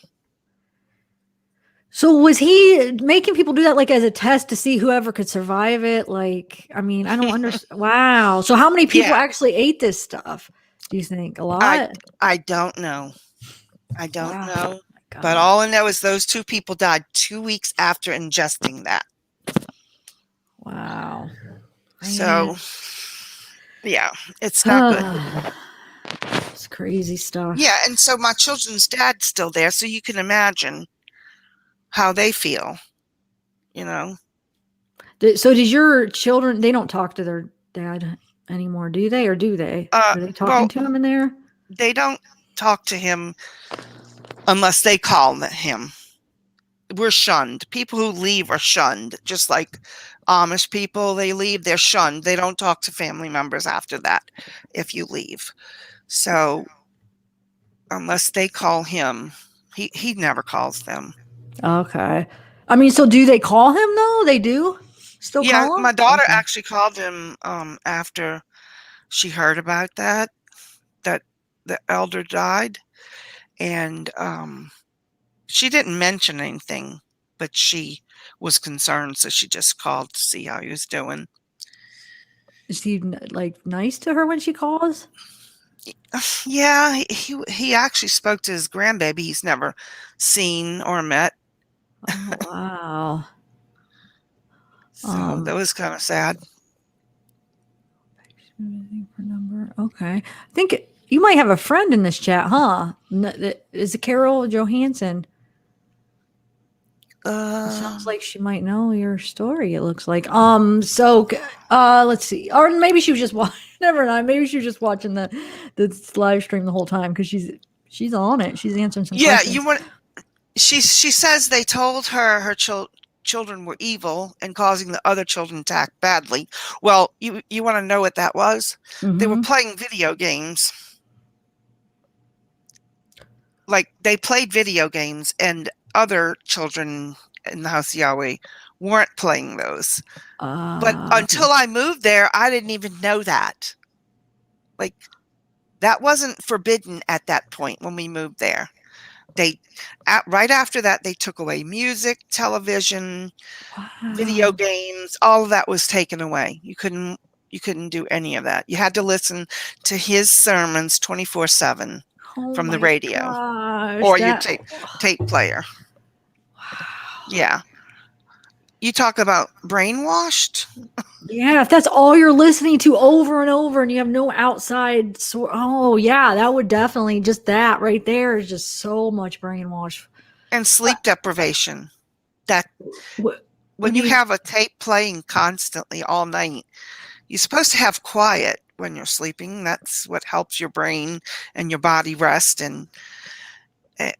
So was he making people do that like as a test to see whoever could survive it? Like, I mean, I don't understand. Wow. So how many people Yeah. actually ate this stuff? Do you think a lot? I don't know. I don't Wow. know. God. But all I know is those 2 people died 2 weeks after ingesting that. Wow. So, yeah, it's not good. It's crazy stuff. Yeah, and so my children's dad's still there, so you can imagine how they feel, you know. So did your children, they don't talk to their dad anymore, do they? Or do they? Are they talking well, to him in there? They don't talk to him unless they call him. We're shunned. People who leave are shunned, just like Amish people. They leave, they're shunned. They don't talk to family members after that if you leave. So unless they call him, he never calls them. Okay. I mean, so do they call him though? They do still Yeah, call him? my daughter Okay. actually called him after she heard about that the elder died, and she didn't mention anything, but she was concerned, so she just called to see how he was doing. Is he like nice to her when she calls? Yeah, he actually spoke to his grandbaby he's never seen or met. Oh, wow. So that was kind of sad. Number. Okay. I think you might have a friend in this chat, huh? Is it Carol Johansson? It sounds like she might know your story. It looks like. So, let's see. Or maybe she was just watching. Never mind. Maybe she was just watching the live stream the whole time because she's on it. She's answering some questions. Yeah, she says they told her children were evil and causing the other children to act badly. Well, you want to know what that was? Mm-hmm. They were playing video games. Like they played video games, and other children in the house of Yahweh weren't playing those. But until I moved there, I didn't even know that. Like that wasn't forbidden at that point when we moved there. Right after that, they took away music, television, video games. All of that was taken away. You couldn't do any of that. You had to listen to his sermons 24/7 from the radio or your tape player. Wow. Yeah. You talk about brainwashed. Yeah, if that's all you're listening to over and over and you have no outside source. Oh, yeah, that would definitely, just that right there is just so much brainwash. And sleep deprivation. When you have a tape playing constantly all night, you're supposed to have quiet when you're sleeping. That's what helps your brain and your body rest.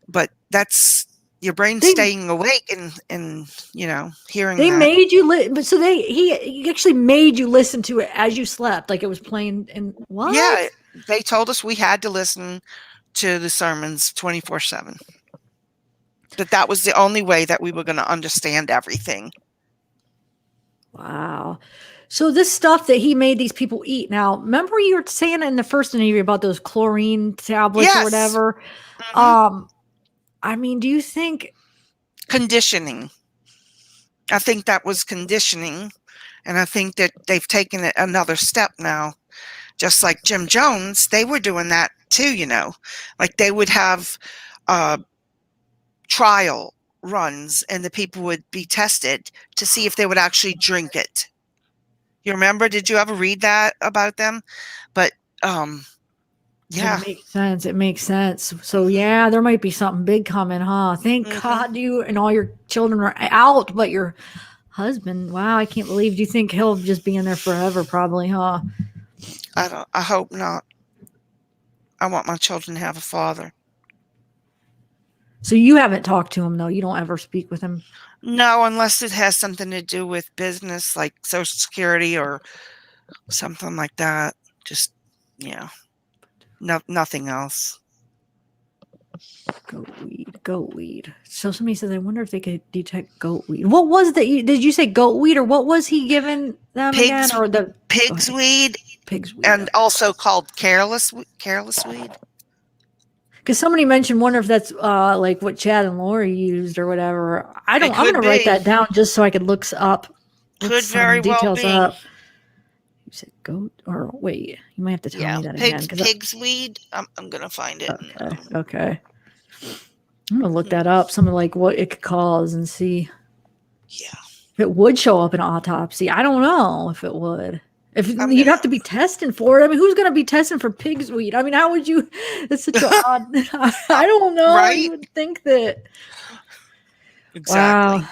But that's your brain staying awake and hearing. They made you but so he actually made you listen to it as you slept, like it was playing. And what? Yeah, they told us we had to listen to the sermons 24/7. That was the only way that we were going to understand everything. Wow. So this stuff that he made these people eat. Now, remember you were saying in the first interview about those chlorine tablets or whatever? Mm-hmm. I mean, do you think conditioning? I think that was conditioning, and I think that they've taken it another step now. Just like Jim Jones, they were doing that too, like they would have trial runs, and the people would be tested to see if they would actually drink it. You remember? Did you ever read that about them? But yeah. It makes sense. It makes sense. So yeah, there might be something big coming, huh? Thank God you and all your children are out, but your husband, wow, I can't believe. Do you think he'll just be in there forever? Probably, huh? I hope not. I want my children to have a father. So you haven't talked to him though. You don't ever speak with him. No, unless it has something to do with business, like Social Security or something like that. Just, nothing else. Goat weed. So somebody says, I wonder if they could detect goat weed. What was did you say goat weed, or what was he giving them again? Or the pig's weed, and also called careless weed. Because somebody mentioned, wonder if that's like what Chad and Lori used or whatever. I'm gonna write that down just so I could look up. Could very well be. Up. You said goat, or wait, you might have to tell me that again. Pig's weed. I'm gonna find it. Okay. I'm gonna look that up. Something like what it could cause and see. Yeah. If it would show up in an autopsy. I don't know if it would. If you'd have to be testing for it. I mean, who's gonna be testing for pig's weed? I mean, how would you? That's such an odd. I don't know. Right? You would think that. Exactly. Wow.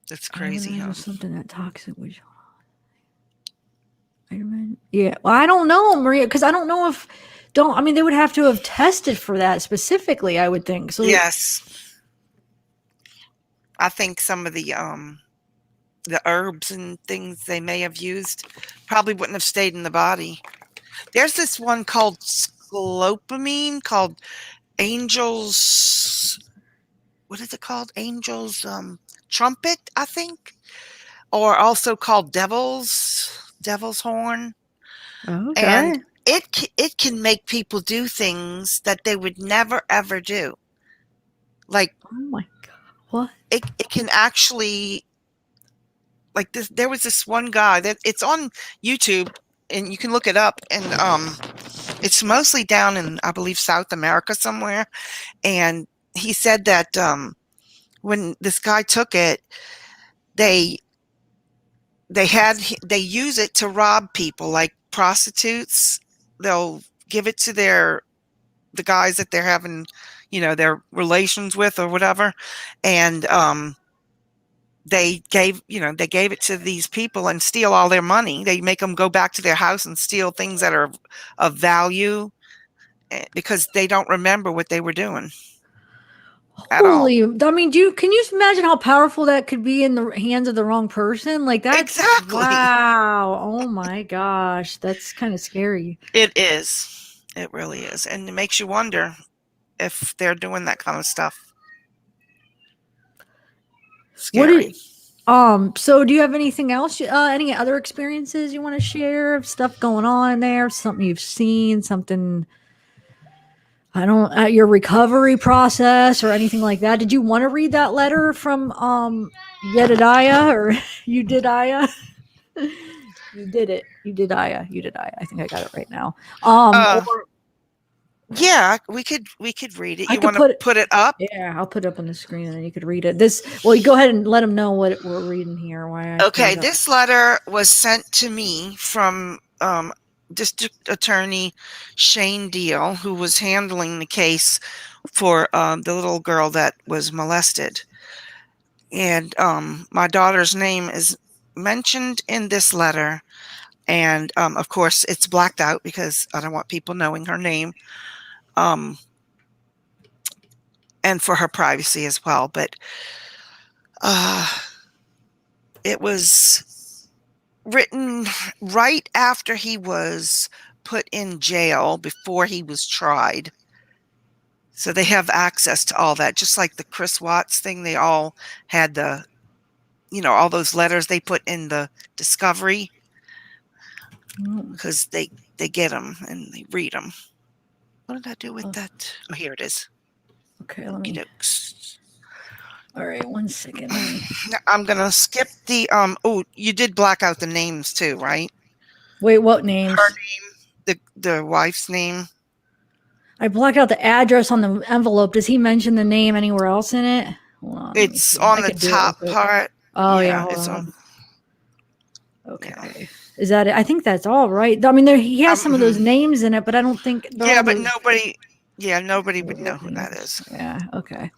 That's crazy. Huh? Something that toxic would show up. Yeah. Well, I don't know, Maria, because I don't know if. I mean, they would have to have tested for that specifically, I would think. So yes. I think some of the herbs and things they may have used probably wouldn't have stayed in the body. There's this one called scopamine called Angel's. What is it called? Angel's trumpet, I think, or also called Devil's horn. Okay. And it can make people do things that they would never ever do. Like, oh my God, what? It can actually, like this. There was this one guy that it's on YouTube, and you can look it up. And it's mostly down in, I believe, South America somewhere. And he said that when this guy took it, they use it to rob people, like prostitutes. They'll give it to the guys that they're having, their relations with or whatever. And they gave it to these people and steal all their money. They make them go back to their house and steal things that are of value because they don't remember what they were doing. Holy, I mean, can you imagine how powerful that could be in the hands of the wrong person? Like that. Exactly. Wow. Oh my gosh. That's kind of scary. It is. It really is. And it makes you wonder if they're doing that kind of stuff. Scary. So do you have anything else? Any other experiences you want to share of stuff going on in there? Something you've seen, something your recovery process or anything like that. Did you want to read that letter from Yedidiah or Udidiah? You did it. Udidiah. I think I got it right now. Yeah, we could read it. You want to put it up? Yeah, I'll put it up on the screen and then you could read it. You go ahead and let them know what we're reading here. Okay, this letter was sent to me from District Attorney Shane Deal, who was handling the case for the little girl that was molested. And my daughter's name is mentioned in this letter. And of course, it's blacked out because I don't want people knowing her name. And for her privacy as well. But it was written right after he was put in jail, before he was tried. So they have access to all that, just like the Chris Watts thing. They all had all those letters they put in the discovery because they get them and they read them. What did I do with that? Oh, here it is. Okay, let me. All right, 1 second. I'm gonna skip the you did black out the names too, right? Wait, what names? Her name, the wife's name. I blocked out the address on the envelope. Does he mention the name anywhere else in it? Hold on, let me It's see. on I the can do it real top quick. part. Oh yeah, Yeah, hold it's on. Yeah. Okay. Is that it? I think that's all right. I mean, he has some of those names in it, but I don't think they're Yeah, all but those nobody would know who that is. Yeah, okay.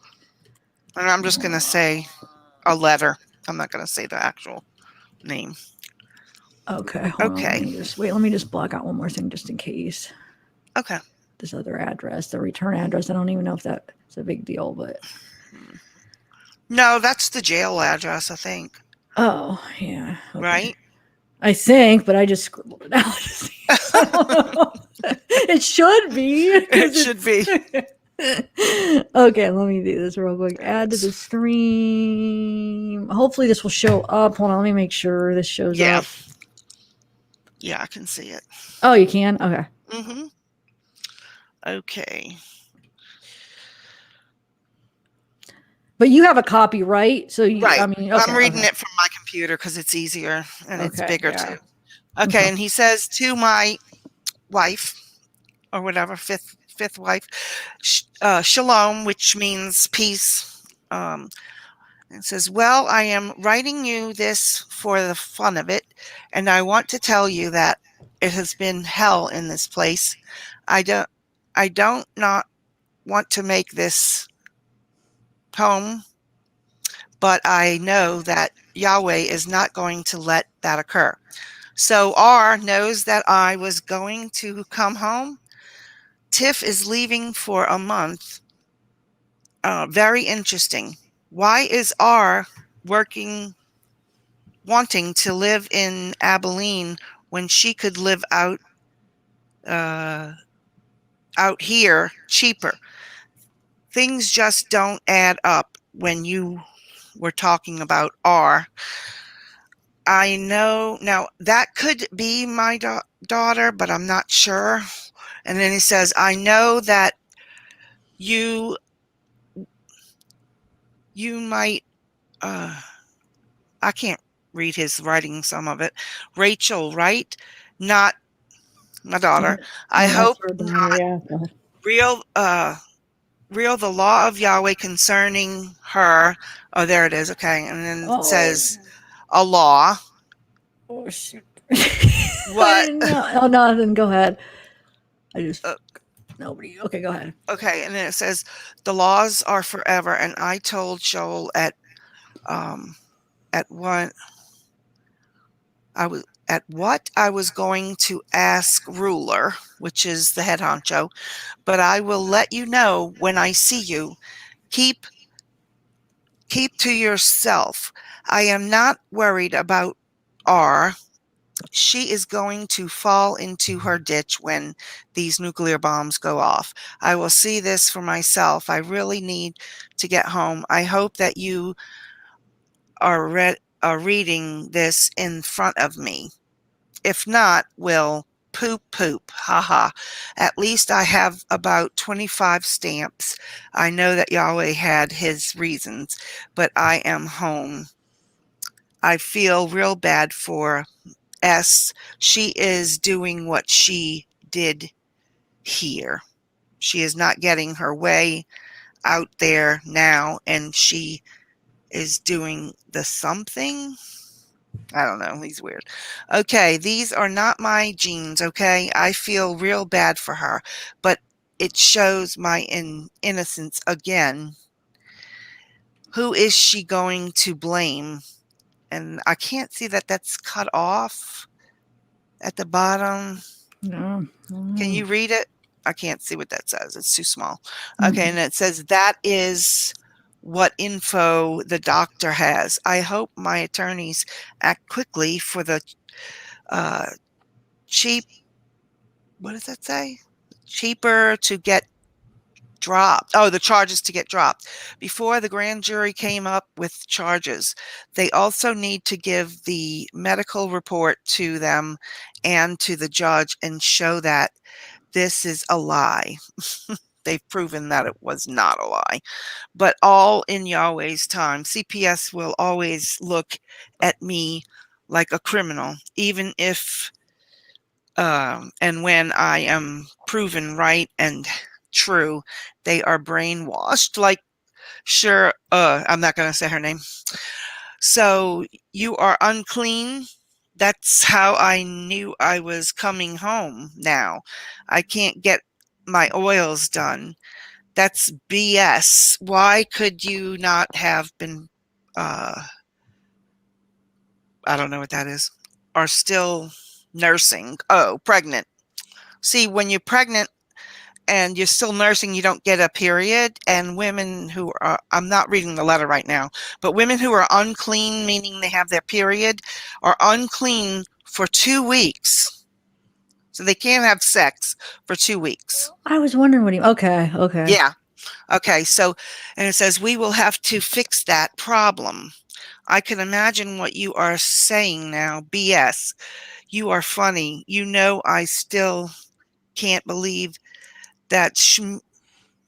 And I'm just going to say a letter. I'm not going to say the actual name. Okay, hold on. Okay. Let me just block out one more thing just in case. Okay. This other address, the return address, I don't even know if that's a big deal, but No, that's the jail address, I think. oh, yeah. Okay. Right? I think, but I just scribbled it out. I don't know. It should be. It should be. Okay, let me do this real quick. Add to the stream. Hopefully this will show up. Hold on, let me make sure this shows up. Yeah, I can see it. Oh, you can? Okay. Mm-hmm. Okay. But you have a copy, right? So you, Right. I mean, okay, I'm reading it from my computer because it's easier and it's bigger too. Okay, and he says to my wife, or whatever, fifth wife, shalom, which means peace. It says, well, I am writing you this for the fun of it, and I want to tell you that it has been hell in this place. I don't not want to make this home, but I know that Yahweh is not going to let that occur. So R knows that I was going to come home. Tiff is leaving for a month. Very interesting. Why is R wanting to live in Abilene when she could live out here cheaper? Things just don't add up when you were talking about R. I know now that could be my daughter, but I'm not sure. And then he says, I know that you might, I can't read his writing, some of it. Rachel, right? Not my daughter. I hope not. Yeah. Real, the law of Yahweh concerning her. Oh, there it is. Okay. And then it says a law. Oh, shoot. What? Oh, no, then go ahead. I just, nobody. Okay, go ahead. Okay. And then it says the laws are forever. And I told Joel at what I was going to ask Ruler, which is the head honcho, but I will let you know when I see you. Keep to yourself. I am not worried about R. She is going to fall into her ditch when these nuclear bombs go off. I will see this for myself. I really need to get home. I hope that you are reading this in front of me. If not, we'll poop. Haha. At least I have about 25 stamps. I know that Yahweh had his reasons, but I am home. I feel real bad for S. She is doing what she did here. She is not getting her way out there now, and she is doing the something. I don't know. He's weird. Okay, these are not my genes, okay? I feel real bad for her, but it shows my innocence again. Who is she going to blame? And I can't see that that's cut off at the bottom. No. Can you read it? I can't see what that says. It's too small. Okay, and it says that is what info the doctor has. I hope my attorneys act quickly for the cheap, what does that say? Cheaper to get dropped. Oh, the charges to get dropped. Before the grand jury came up with charges, they also need to give the medical report to them and to the judge and show that this is a lie. They've proven that it was not a lie, but all in Yahweh's time. CPS will always look at me like a criminal, even if and when I am proven right and true. They are brainwashed. Like, sure, I'm not going to say her name. So you are unclean. That's how I knew I was coming home now. I can't get my oils done. That's BS. Why could you not have been, I don't know what that is, are still nursing? Oh, pregnant. See, when you're pregnant and you're still nursing, you don't get a period. And women who are, I'm not reading the letter right now, but women who are unclean, meaning they have their period, are unclean for 2 weeks. So they can't have sex for 2 weeks. I was wondering what okay. Yeah. Okay. So, and it says, we will have to fix that problem. I can imagine what you are saying now. BS. You are funny. You know, I still can't believe that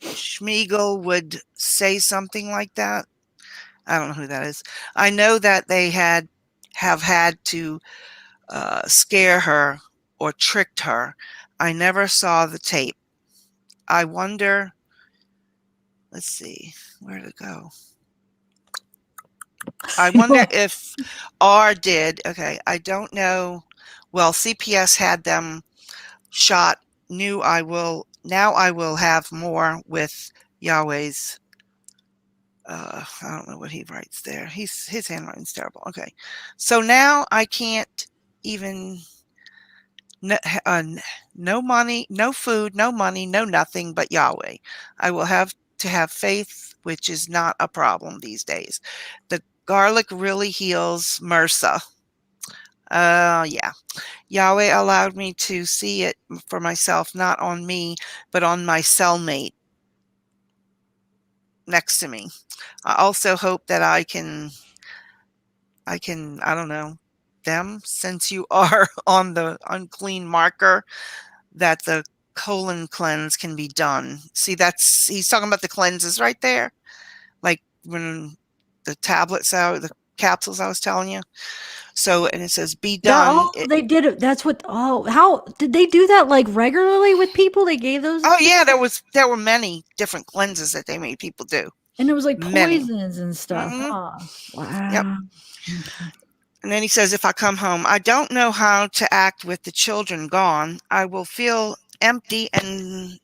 Schmiegel would say something like that. I don't know who that is. I know that they have had to scare her or tricked her. I never saw the tape. I wonder, let's see, where to go? I wonder if R did. Okay, I don't know. Well, CPS had them shot. Now I will have more with Yahweh's. I don't know what he writes there. His handwriting's terrible. Okay, so now I can't even. No money, no food, no money, no nothing but Yahweh. I will have to have faith, which is not a problem these days. The garlic really heals MRSA. Yeah. Yahweh allowed me to see it for myself, not on me, but on my cellmate next to me. I also hope that I can, I don't know, them, since you are on the unclean marker, that the colon cleanse can be done. See, he's talking about the cleanses right there. Like when the the capsules I was telling you. So, and it says be done. They did it. That's what, how did they do that like regularly with people? They gave those? Oh yeah, there were many different cleanses that they made people do. And it was like Many. poisons and stuff. Mhm. Huh? Wow. Yep. And then he says, if I come home, I don't know how to act with the children gone. I will feel empty and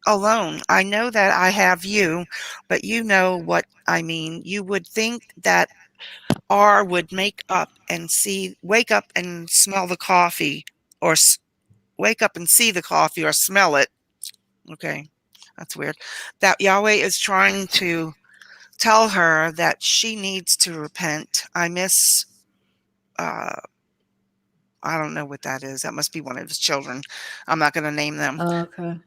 alone. I know that I have you, but you know what I mean. You would think that R would wake up and smell the coffee, or wake up and see the coffee or smell it. Okay, that's weird. That Yahweh is trying to tell her that she needs to repent. I miss, I don't know what that is. That must be one of his children. I'm not going to name them. Okay.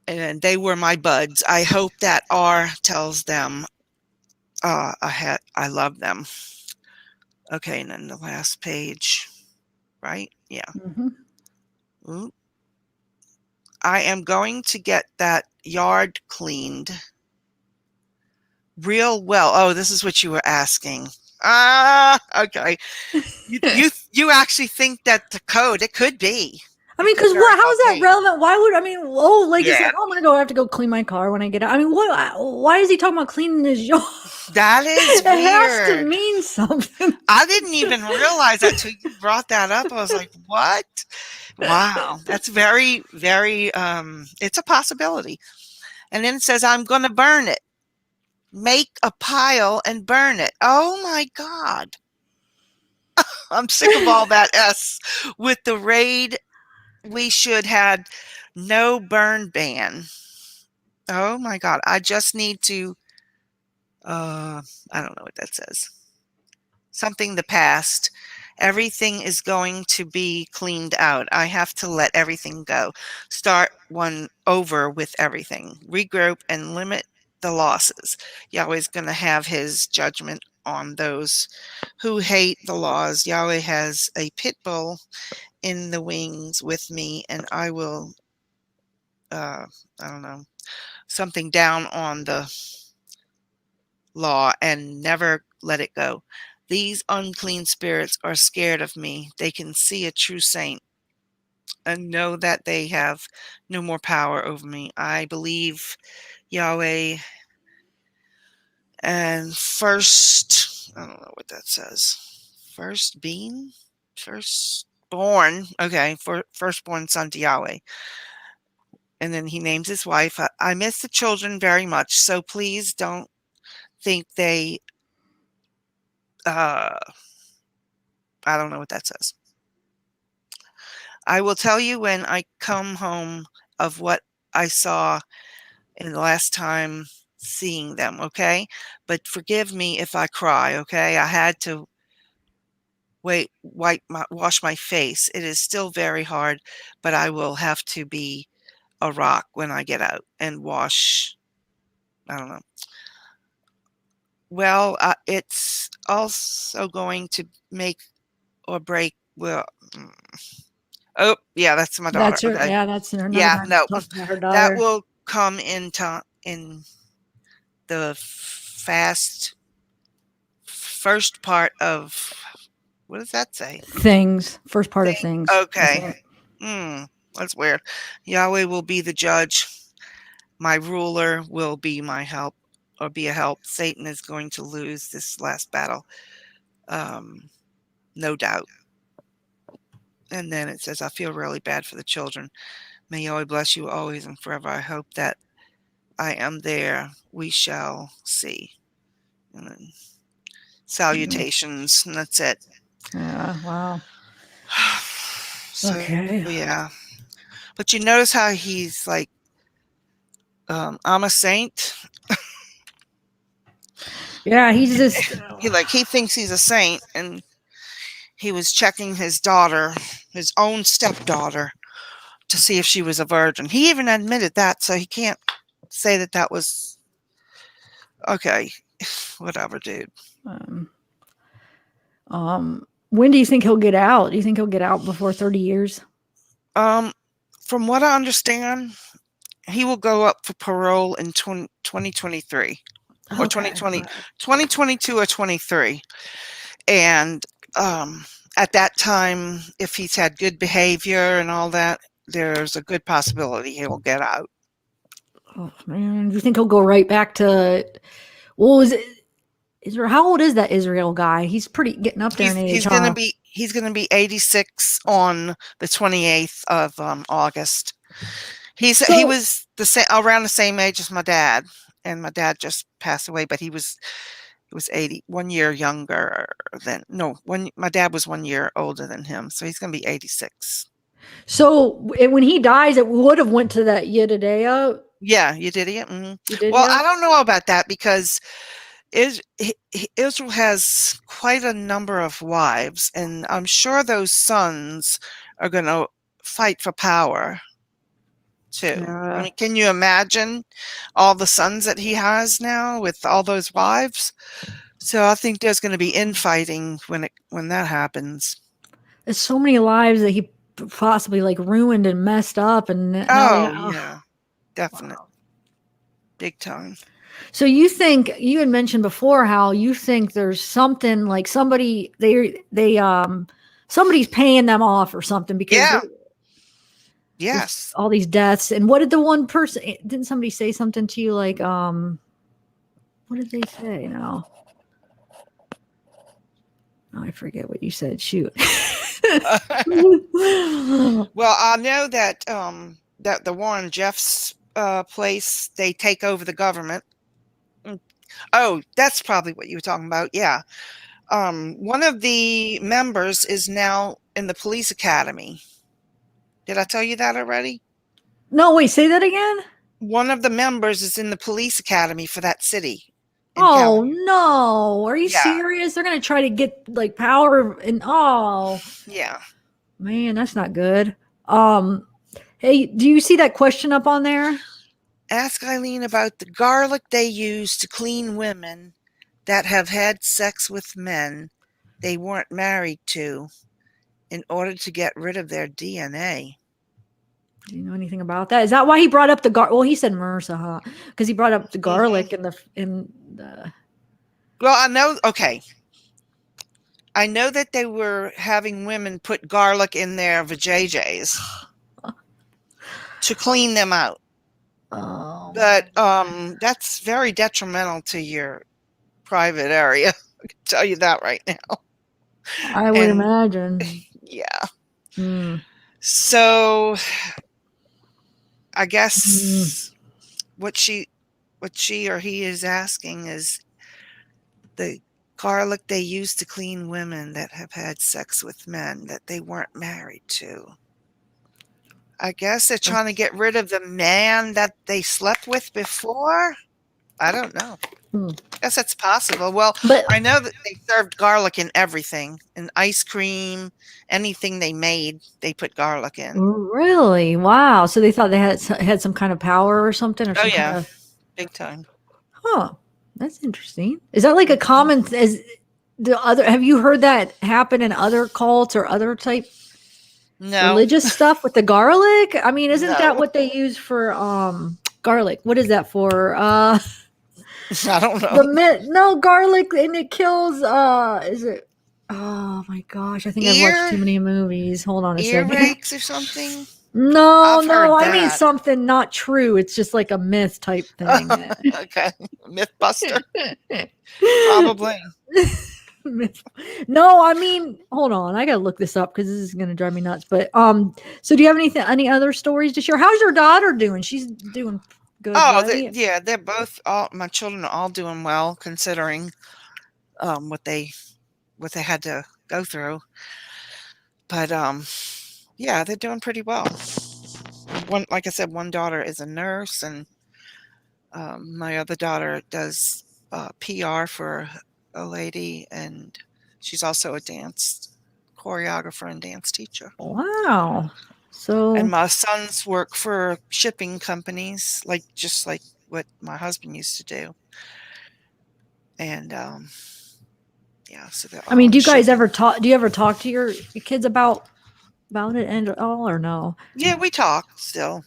And they were my buds. I hope that R tells them I love them. Okay, and then the last page, right? Yeah. Ooh. I am going to get that yard cleaned real well. Oh, this is what you were asking. Okay. You actually think that the code, it could be. I mean, because how is that relevant? Why would, it's like, I'm going to go, I have to go clean my car when I get out. I mean, why is he talking about cleaning his yard? That is weird. It has to mean something. I didn't even realize that until you brought that up. I was like, what? Wow. That's very, very, it's a possibility. And then it says, I'm going to burn it. Make a pile and burn it. Oh my God. I'm sick of all that S. With the raid, we should had no burn ban. Oh my God. I just need to, I don't know what that says. Something the past. Everything is going to be cleaned out. I have to let everything go. Start one over with everything. Regroup and limit the losses. Yahweh's going to have his judgment on those who hate the laws. Yahweh has a pit bull in the wings with me, and I will, I don't know, something down on the law and never let it go. These unclean spirits are scared of me. They can see a true saint. and know that they have no more power over me. I believe Yahweh and I don't know what that says. Firstborn. Okay, firstborn son to Yahweh. And then he names his wife. I miss the children very much, so please don't think they, I don't know what that says. I will tell you when I come home of what I saw in the last time seeing them, okay? But forgive me if I cry, okay? I had to wash my face. It is still very hard, but I will have to be a rock when I get out and wash. I don't know. Well, it's also going to make or break. Well, oh yeah, that's my daughter. That's her. Okay. Yeah, that's her. Another Yeah, time no, talking about her that daughter. will come in the first part of, what does that say? Things. First part of things. Okay. That's weird. Yahweh will be the judge. My ruler will be my help, or be a help. Satan is going to lose this last battle. No doubt. And then it says, I feel really bad for the children. May Yahweh bless you always and forever. I hope that I am there. We shall see. And then salutations, and that's it. Yeah. Wow. So, Okay. yeah. But you notice how he's like, I'm a saint. Yeah, he's just. He thinks he's a saint, and he was checking his daughter, his own stepdaughter, to see if she was a virgin. He even admitted that, so he can't say that was okay. Whatever, dude. When do you think he'll get out? Do you think he'll get out before 30 years? From what I understand, he will go up for parole in 2023 or Okay. 2022 or 23. And at that time, if he's had good behavior and all that, there's a good possibility he will get out. Oh man, do you think he'll go right back to? Well, is it Israel? How old is that Israel guy? He's pretty getting up there in age. He's gonna be 86 on the 28th of August. He was around the same age as my dad, and my dad just passed away. But he was 80, 1 year younger than my dad was 1 year older than him, so he's gonna be 86. So when he dies, it would have went to that Yedidiah. Yeah, you did it. Mm-hmm. You did. Well, I don't know about that because Israel has quite a number of wives, and I'm sure those sons are going to fight for power too. I mean, can you imagine all the sons that he has now with all those wives? So I think there's going to be infighting when that happens. There's so many lives that he possibly like ruined and messed up, and yeah, definitely. Wow. Big time. So you think, you had mentioned before how you think there's something like somebody's paying them off or something because yes, all these deaths. And what did the one person, didn't somebody say something to you like what did they say now? Oh, I forget what you said. Shoot. Well, I know that that the Warren Jeffs place, they take over the government. Oh, that's probably what you were talking about. Yeah. One of the members is now in the police academy. Did I tell you that already? No, wait, say that again. One of the members is in the police academy for that city. Oh no. Are you serious? They're going to try to get like power and yeah, man, that's not good. Hey, do you see that question up on there? Ask Eileen about the garlic they use to clean women that have had sex with men they weren't married to in order to get rid of their DNA. Do you know anything about that? Is that why he brought up the garlic? Well, he said MRSA, huh? Because he brought up the garlic in the. Well, I know. Okay, I know that they were having women put garlic in their vajayjays to clean them out. Oh, But that's very detrimental to your private area. I can tell you that right now. I would And imagine. yeah. Mm. So I Mm. guess what she or he is asking is the garlic they use to clean women that have had sex with men that they weren't married to. I guess they're trying to get rid of the man that they slept with before. I don't know. Hmm. Guess that's possible. Well, But I know that they served garlic in everything, in ice cream, anything they made, they put garlic in. really, wow. So they thought they had some kind of power or something, or Oh some kind yeah, of. big time. Huh. That's interesting. Is that like a common as the other? Have you heard that happen in other cults or other type No, religious stuff with the garlic? I mean, isn't that no, what they use for garlic? What is that for? I don't know. No garlic and it kills is it oh my gosh, I think I've watched too many movies. Hold on a second. Earaches or something. No, I've heard I mean that. something not true. It's just like a myth type thing. Okay, Mythbuster, probably. No, I mean, hold on. I gotta look this up because this is gonna drive me nuts. But so do you have any other stories to share? How's your daughter doing? She's doing good, Oh, right? yeah, they're both. All my children are all doing well, considering what they had to go through. But yeah, they're doing pretty well. One, like I said, one daughter is a nurse, and my other daughter does PR for a lady, and she's also a dance choreographer and dance teacher. Wow. And So my sons work for shipping companies, just like what my husband used to do. And yeah, so they're all I mean, in do you guys shipping. ever talk? Do you ever talk to your kids about it and all, or no? Yeah, we talk still.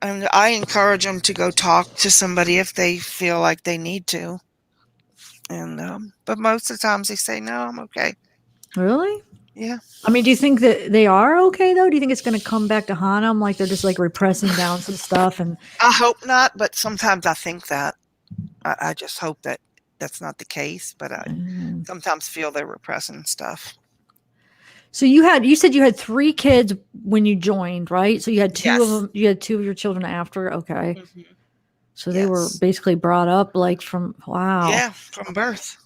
And I encourage them to go talk to somebody if they feel like they need to. And but most of the times they say, no, I'm okay. Really? Yeah. I mean, do you think that they are okay though? Do you think it's going to come back to haunt them? Like they're just like repressing down some stuff and. I hope not, but sometimes I think that. I just hope that that's not the case, but I sometimes feel they're repressing stuff. So you said you had 3 kids when you joined, right? So you had 2 of Yes. them. You had 2 of your children after. Okay. Mm-hmm. So they were basically brought up like from wow. Yeah, from birth.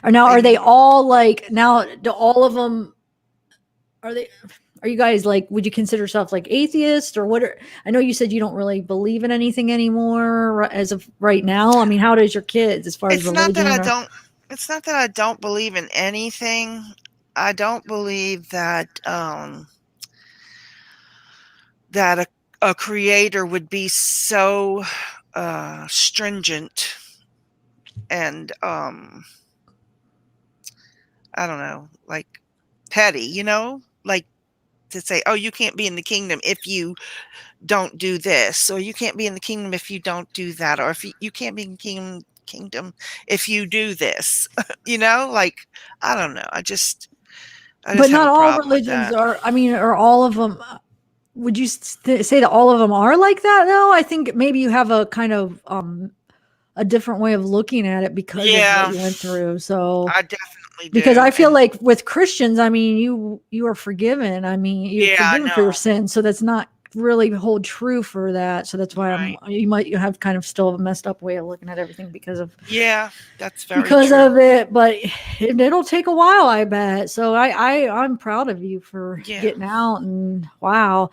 Are they all like now? Do all of them? Are you guys like? Would you consider yourself like atheist or what? I know you said you don't really believe in anything anymore as of right now. I mean, how does your kids as far as It's religion? not that I don't. It's not that I don't believe in anything. I don't believe that that a creator would be so stringent and I don't know, like petty, like to say, oh, you can't be in the kingdom if you don't do this, or you can't be in the kingdom if you don't do that, or if you can't be in the kingdom if you do this. Like I don't know. I just But have not a all problem with religions that. are. I mean, are all of them? Would you say that all of them are like that? Though I think maybe you have a kind of a different way of looking at it because of Yeah, what you went through. So I definitely because do. I feel And like with Christians, I mean, you are forgiven. I mean, you're yeah, I forgiven for your know. sins. So that's not really hold true for that. So that's why Right. you have kind of still a messed up way of looking at everything Yeah, that's very because true. of it. But it'll take a while, I bet. So I'm proud of you for Yeah. getting out and wow.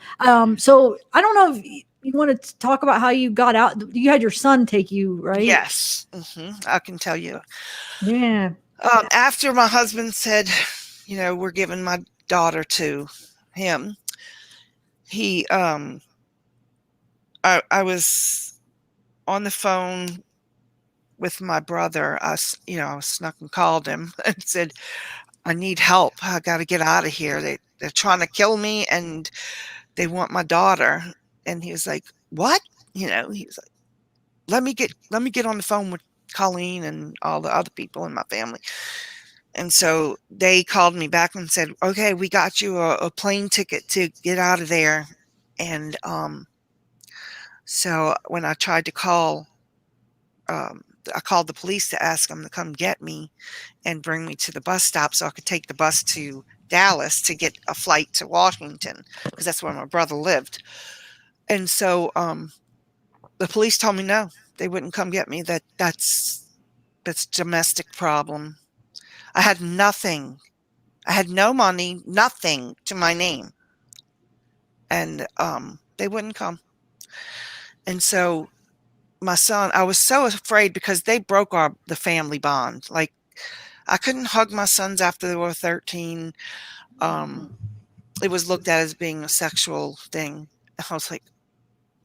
So I don't know if you want to talk about how you got out. You had your son take you, right? Yes. I can tell you. Yeah. After my husband said, we're giving my daughter to him, he I was on the phone with my brother. I snuck and called him and said, I need help. I got to get out of here. They're trying to kill me and they want my daughter. And he was like, what? He was like, let me get on the phone with Colleen and all the other people in my family. And so they called me back and said, okay, we got you a plane ticket to get out of there. And so when I tried to call, I called the police to ask them to come get me and bring me to the bus stop so I could take the bus to Dallas to get a flight to Washington, because that's where my brother lived. And so the police told me no, they wouldn't come get me. That's domestic problem. I had nothing. I had no money, nothing to my name. And they wouldn't come. And so my son, I was so afraid because they broke the family bond. Like, I couldn't hug my sons after they were 13. It was looked at as being a sexual thing. I was like,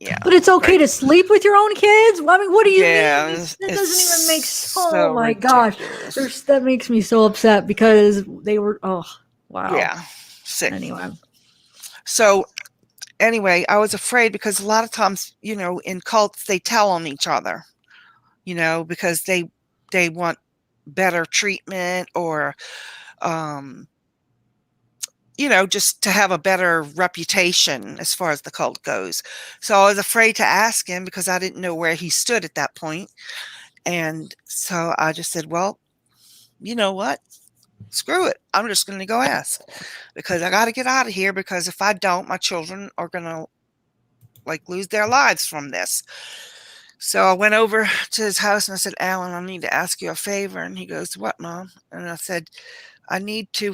yeah. But it's okay right. to sleep with your own kids? I mean, what do you Yeah, mean? That doesn't even make so oh my gosh. ridiculous. That makes me so upset because they were, oh, wow. Yeah, sick. Anyway. So anyway, I was afraid because a lot of times, you know, in cults, they tell on each other, you know, because they want better treatment or, you know, just to have a better reputation as far as the cult goes. So I was afraid to ask him because I didn't know where he stood at that point. And so I just said, well, you know what? Screw it. I'm just going to go ask because I got to get out of here, because if I don't, my children are going to like lose their lives from this. So I went over to his house and I said, Alan, I need to ask you a favor. And he goes, what, Mom? And I said, I need to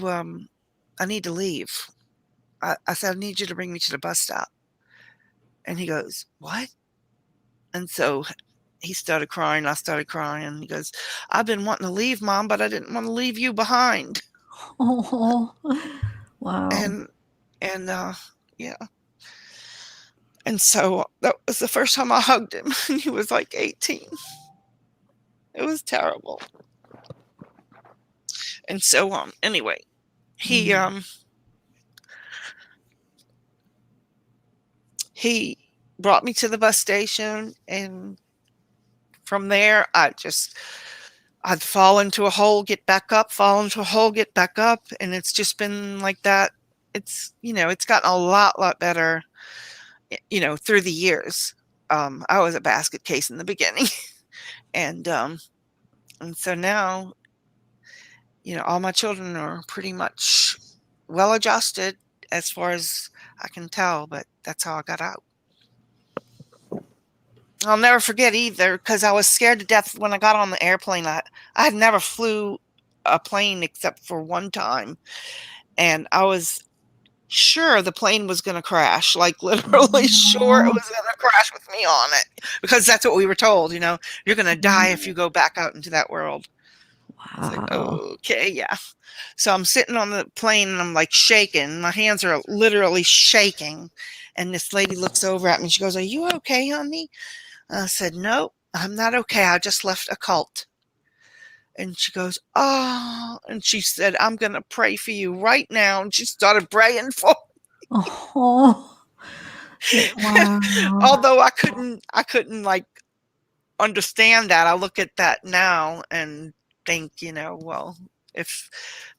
leave. I said, I need you to bring me to the bus stop. And he goes, what? And so he started crying. I started crying. He goes, I've been wanting to leave, Mom, but I didn't want to leave you behind. Oh, wow. And yeah. And so that was the first time I hugged him. And he was like 18. It was terrible. And so anyway, he brought me to the bus station, and from there I'd fall into a hole, get back up, fall into a hole, get back up, and it's just been like that. It's, you know, it's gotten a lot better, you know, through the years. I was a basket case in the beginning. And so now, you know, all my children are pretty much well adjusted as far as I can tell, but that's how I got out. I'll never forget either, because I was scared to death when I got on the airplane. I had never flew a plane except for one time, and I was sure the plane was going to crash, like literally sure it was going to crash with me on it, because that's what we were told, you know, you're going to die if you go back out into that world. Wow. It's like, okay, yeah. So I'm sitting on the plane and I'm like shaking. My hands are literally shaking. And this lady looks over at me. She goes, are you okay, honey? I said, no, I'm not okay. I just left a cult. And she goes, oh, and she said, I'm going to pray for you right now. And she started praying for me. Oh, wow. Although I couldn't like understand that. I look at that now and think, you know, well, if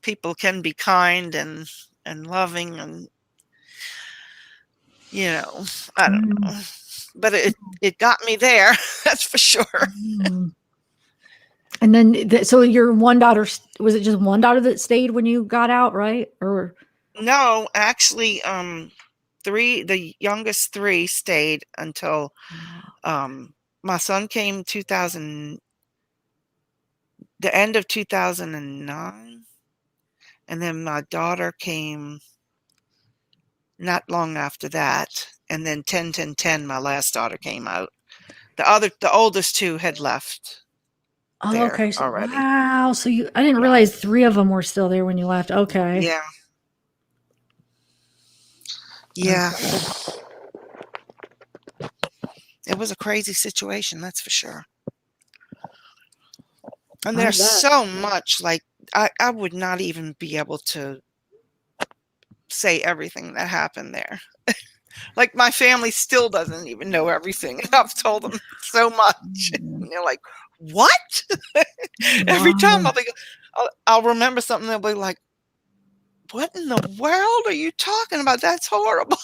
people can be kind and loving, and, you know, I don't know. But it got me there, that's for sure. And then, so your one daughter, was it just one daughter that stayed when you got out, right? Or no, actually, the youngest three stayed until my son came the end of 2009, and then my daughter came not long after that, and then 10-10-10, my last daughter came out. The oldest two had left. Oh, okay. So, already. Wow. So I didn't realize 3 of them were still there when you left. Okay. Yeah. Yeah. Okay. It was a crazy situation, that's for sure. And there's so much, like, I would not even be able to say everything that happened there. Like, my family still doesn't even know everything. And I've told them so much. And they're like, what? Every time I'll be, I'll remember something that'll be like, what in the world are you talking about? That's horrible.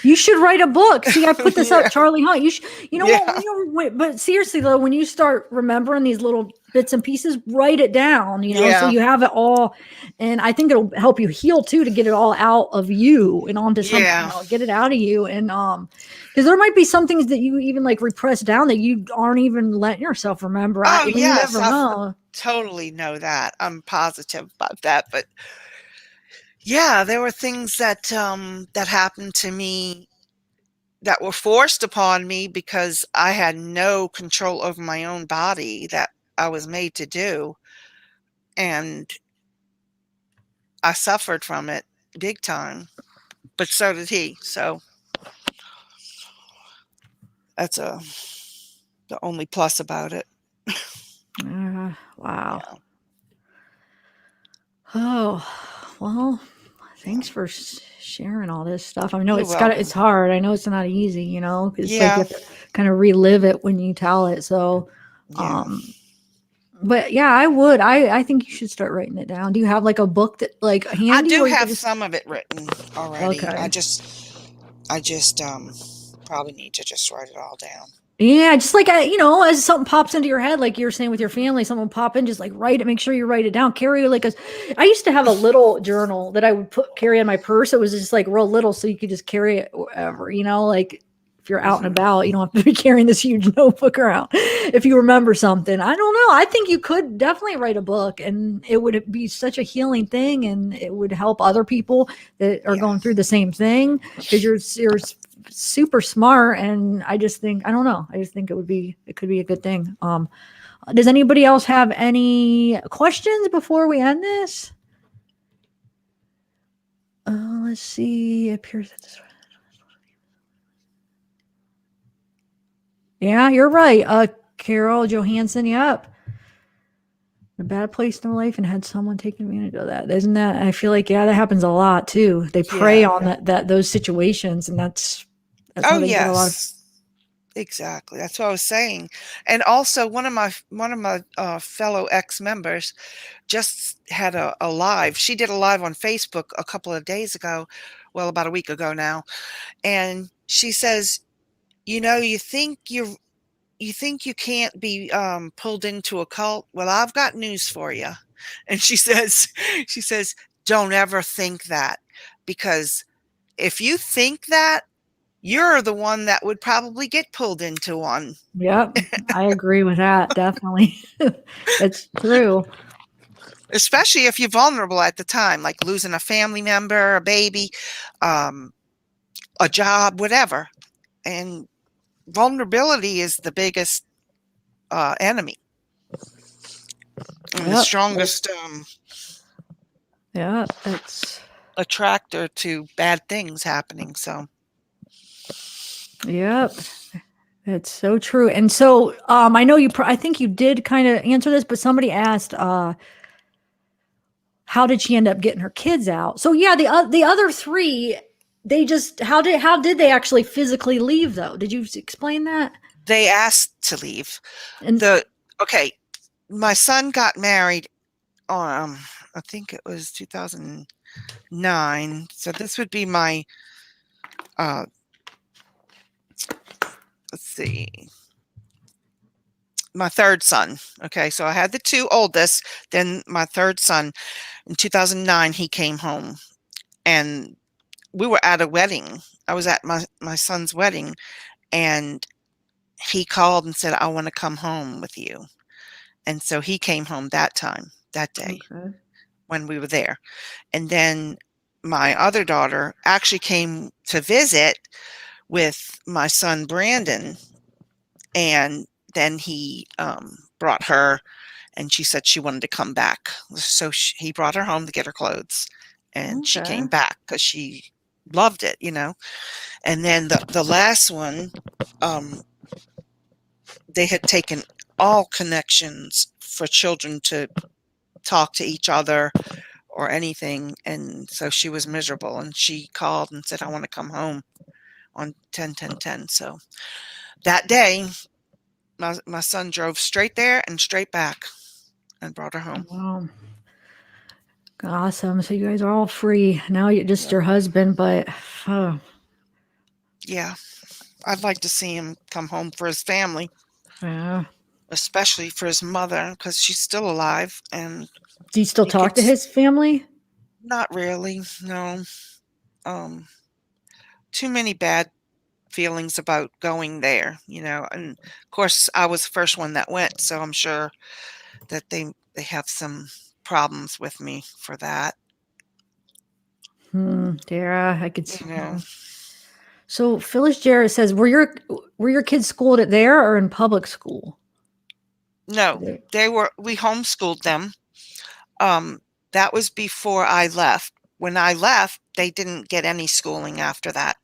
You should write a book. See, I put this Yeah. up, Charlie Hunt. You know Yeah. what? But seriously though, when you start remembering these little bits and pieces, write it down. So Yeah. you have it all, and I think it'll help you heal too, to get it all out of you and onto something. Yeah. Get it out of you, and because there might be some things that you even like repress down that you aren't even letting yourself remember. Oh, You yes. never know. Totally know that. I'm positive about that. But yeah, there were things that that happened to me that were forced upon me because I had no control over my own body that I was made to do. And I suffered from it big time, but so did he. So that's the only plus about it. Wow. Yeah. Oh, well, thanks for sharing all this stuff. I know You're welcome. it's hard. I know it's not easy, because it's like Yeah. you have to kind of relive it when you tell it. So, Yeah. but yeah, I think you should start writing it down. Do you have like a book that like handy? I do or you have could just- some of it written already. Okay. I just probably need to just write it all down. Yeah, just like as something pops into your head, like you were saying with your family, someone pop in, just like write it. Make sure you write it down. Carry like I used to have a little journal that I would carry in my purse. It was just like real little, so you could just carry it wherever. Like if you're out and about, you don't have to be carrying this huge notebook around. If you remember something, I don't know. I think you could definitely write a book, and it would be such a healing thing, and it would help other people that are going through the same thing, because you're super smart. And I just think, I don't know, I just think it could be a good thing. Does anybody else have any questions before we end this? Let's see. It appears that this. Yeah, you're right. Carol Johansson. Yep. A bad place in their life and had someone take advantage of that. Isn't that? I feel like that happens a lot too. They prey on those situations, and that's how they get a lot of. Exactly. That's what I was saying. And also one of my fellow ex-members just had a live. She did a live on Facebook a couple of days ago. Well, about a week ago now. And she says, you think you can't be pulled into a cult. Well, I've got news for you. And she says, don't ever think that, because if you think that, you're the one that would probably get pulled into one. Yep, I agree with that. Definitely. It's true. Especially if you're vulnerable at the time, like losing a family member, a baby, a job, whatever. And vulnerability is the biggest enemy. And the strongest it's attractor to bad things happening. So yep, it's so true. And so I know I think you did kind of answer this, but somebody asked how did she end up getting her kids out? So yeah, the other three, they just how did they actually physically leave though? Did you explain that? They asked to leave. And okay, my son got married I think it was 2009. So this would be my let's see, my third son. Okay, so I had the two oldest, then my third son. In 2009, he came home, and we were at a wedding. I was at my son's wedding, and he called and said, I want to come home with you. And so he came home that day, when we were there. And then my other daughter actually came to visit with my son Brandon, and then he brought her, and she said she wanted to come back. So he brought her home to get her clothes, and she came back because she loved it, And then the last one, they had taken all connections for children to talk to each other or anything, and so she was miserable, and she called and said, I want to come home on 10-10-10. So that day my son drove straight there and straight back. and brought her home. Wow. Awesome. So you guys are all free. Now you're just your husband, but oh, Yeah. I'd like to see him come home for his family, yeah. especially for his mother, because she's still alive. And Do you still he talk to gets- his family? Not really, no. Too many bad feelings about going there, and of course I was the first one that went, so I'm sure that they have some problems with me for that. Yeah, I could see. You know. So Phyllis Jarrett says, were your kids schooled at there or in public school? No, we homeschooled them. That was before I left. When I left, they didn't get any schooling after that.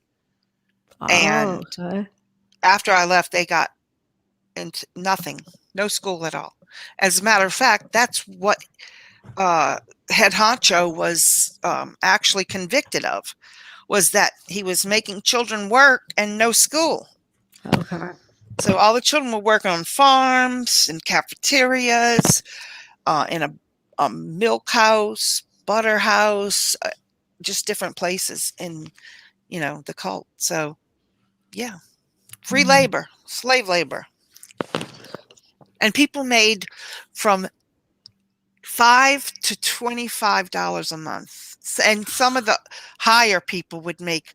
And Okay. after I left, they got into nothing, no school at all. As a matter of fact, that's what head honcho was actually convicted of, was that he was making children work and no school. Okay. So all the children were working on farms and cafeterias, in a milk house, butter house, just different places in, the cult. So, yeah, free labor, slave labor. And people made from $5 to $25 a month. And some of the higher people would make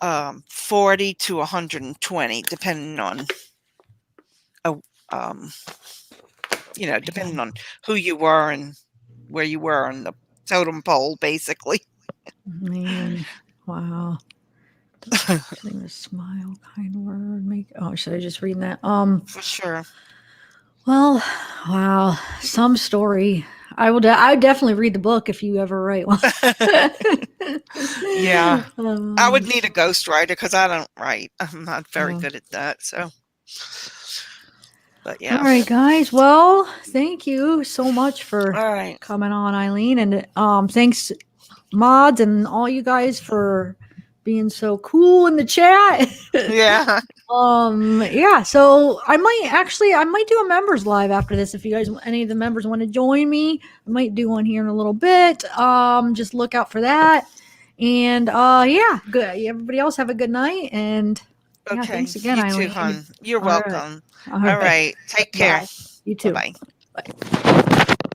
40 to 120, depending on, depending on who you were and where you were on the totem pole, basically. Man, wow. A smile, kind word, should I just read that? For sure. Well, wow, some story. I'd definitely read the book if you ever write one. Yeah. I would need a ghostwriter because I don't write. I'm not very good at that. So, but yeah. All right, guys. Well, thank you so much for coming on, Eileen. And thanks, mods, and all you guys for being so cool in the chat. Yeah. Yeah, so I might do a members live after this. If you guys, any of the members want to join me, I might do one here in a little bit. Just look out for that. And yeah, good. Everybody else have a good night. And yeah, thanks again, you Eileen. too, hon. You're All right. welcome. All right. Take care. Bye. You too. Bye. Bye.